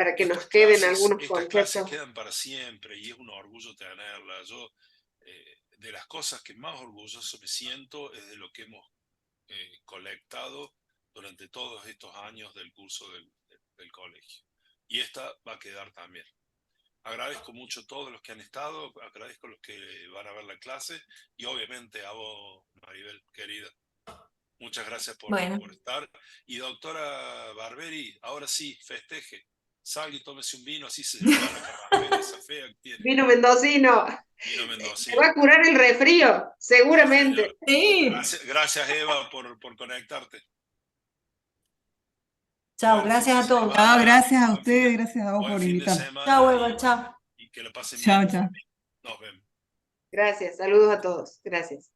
para que nos Estas queden clases, algunos estas clases conceptos. quedan para siempre y es un orgullo tenerlas. Yo, de las cosas que más orgulloso me siento es de lo que hemos colectado durante todos estos años del curso del colegio. Y esta va a quedar también. Agradezco mucho a todos los que han estado, agradezco a los que van a ver la clase y obviamente a vos, Maribel, querida. Muchas gracias Bueno, por estar. Y doctora Barberi, ahora sí, festeje. Salga y tómese un vino, así se lleva la carraspera esa fea que tiene. Vino mendocino. Vino Te mendocino. va a curar el resfrío, Sí, seguramente. señor. sí. Gracias Eva, por conectarte. Chao, Buen fin gracias de a todos. Chao, semana, gracias a ustedes, gracias a vos buen por fin de invitarme. Chao, semana Eva, chao. y que la pasen bien Chao, en chao. familia. Nos vemos. Gracias, saludos a todos. Gracias.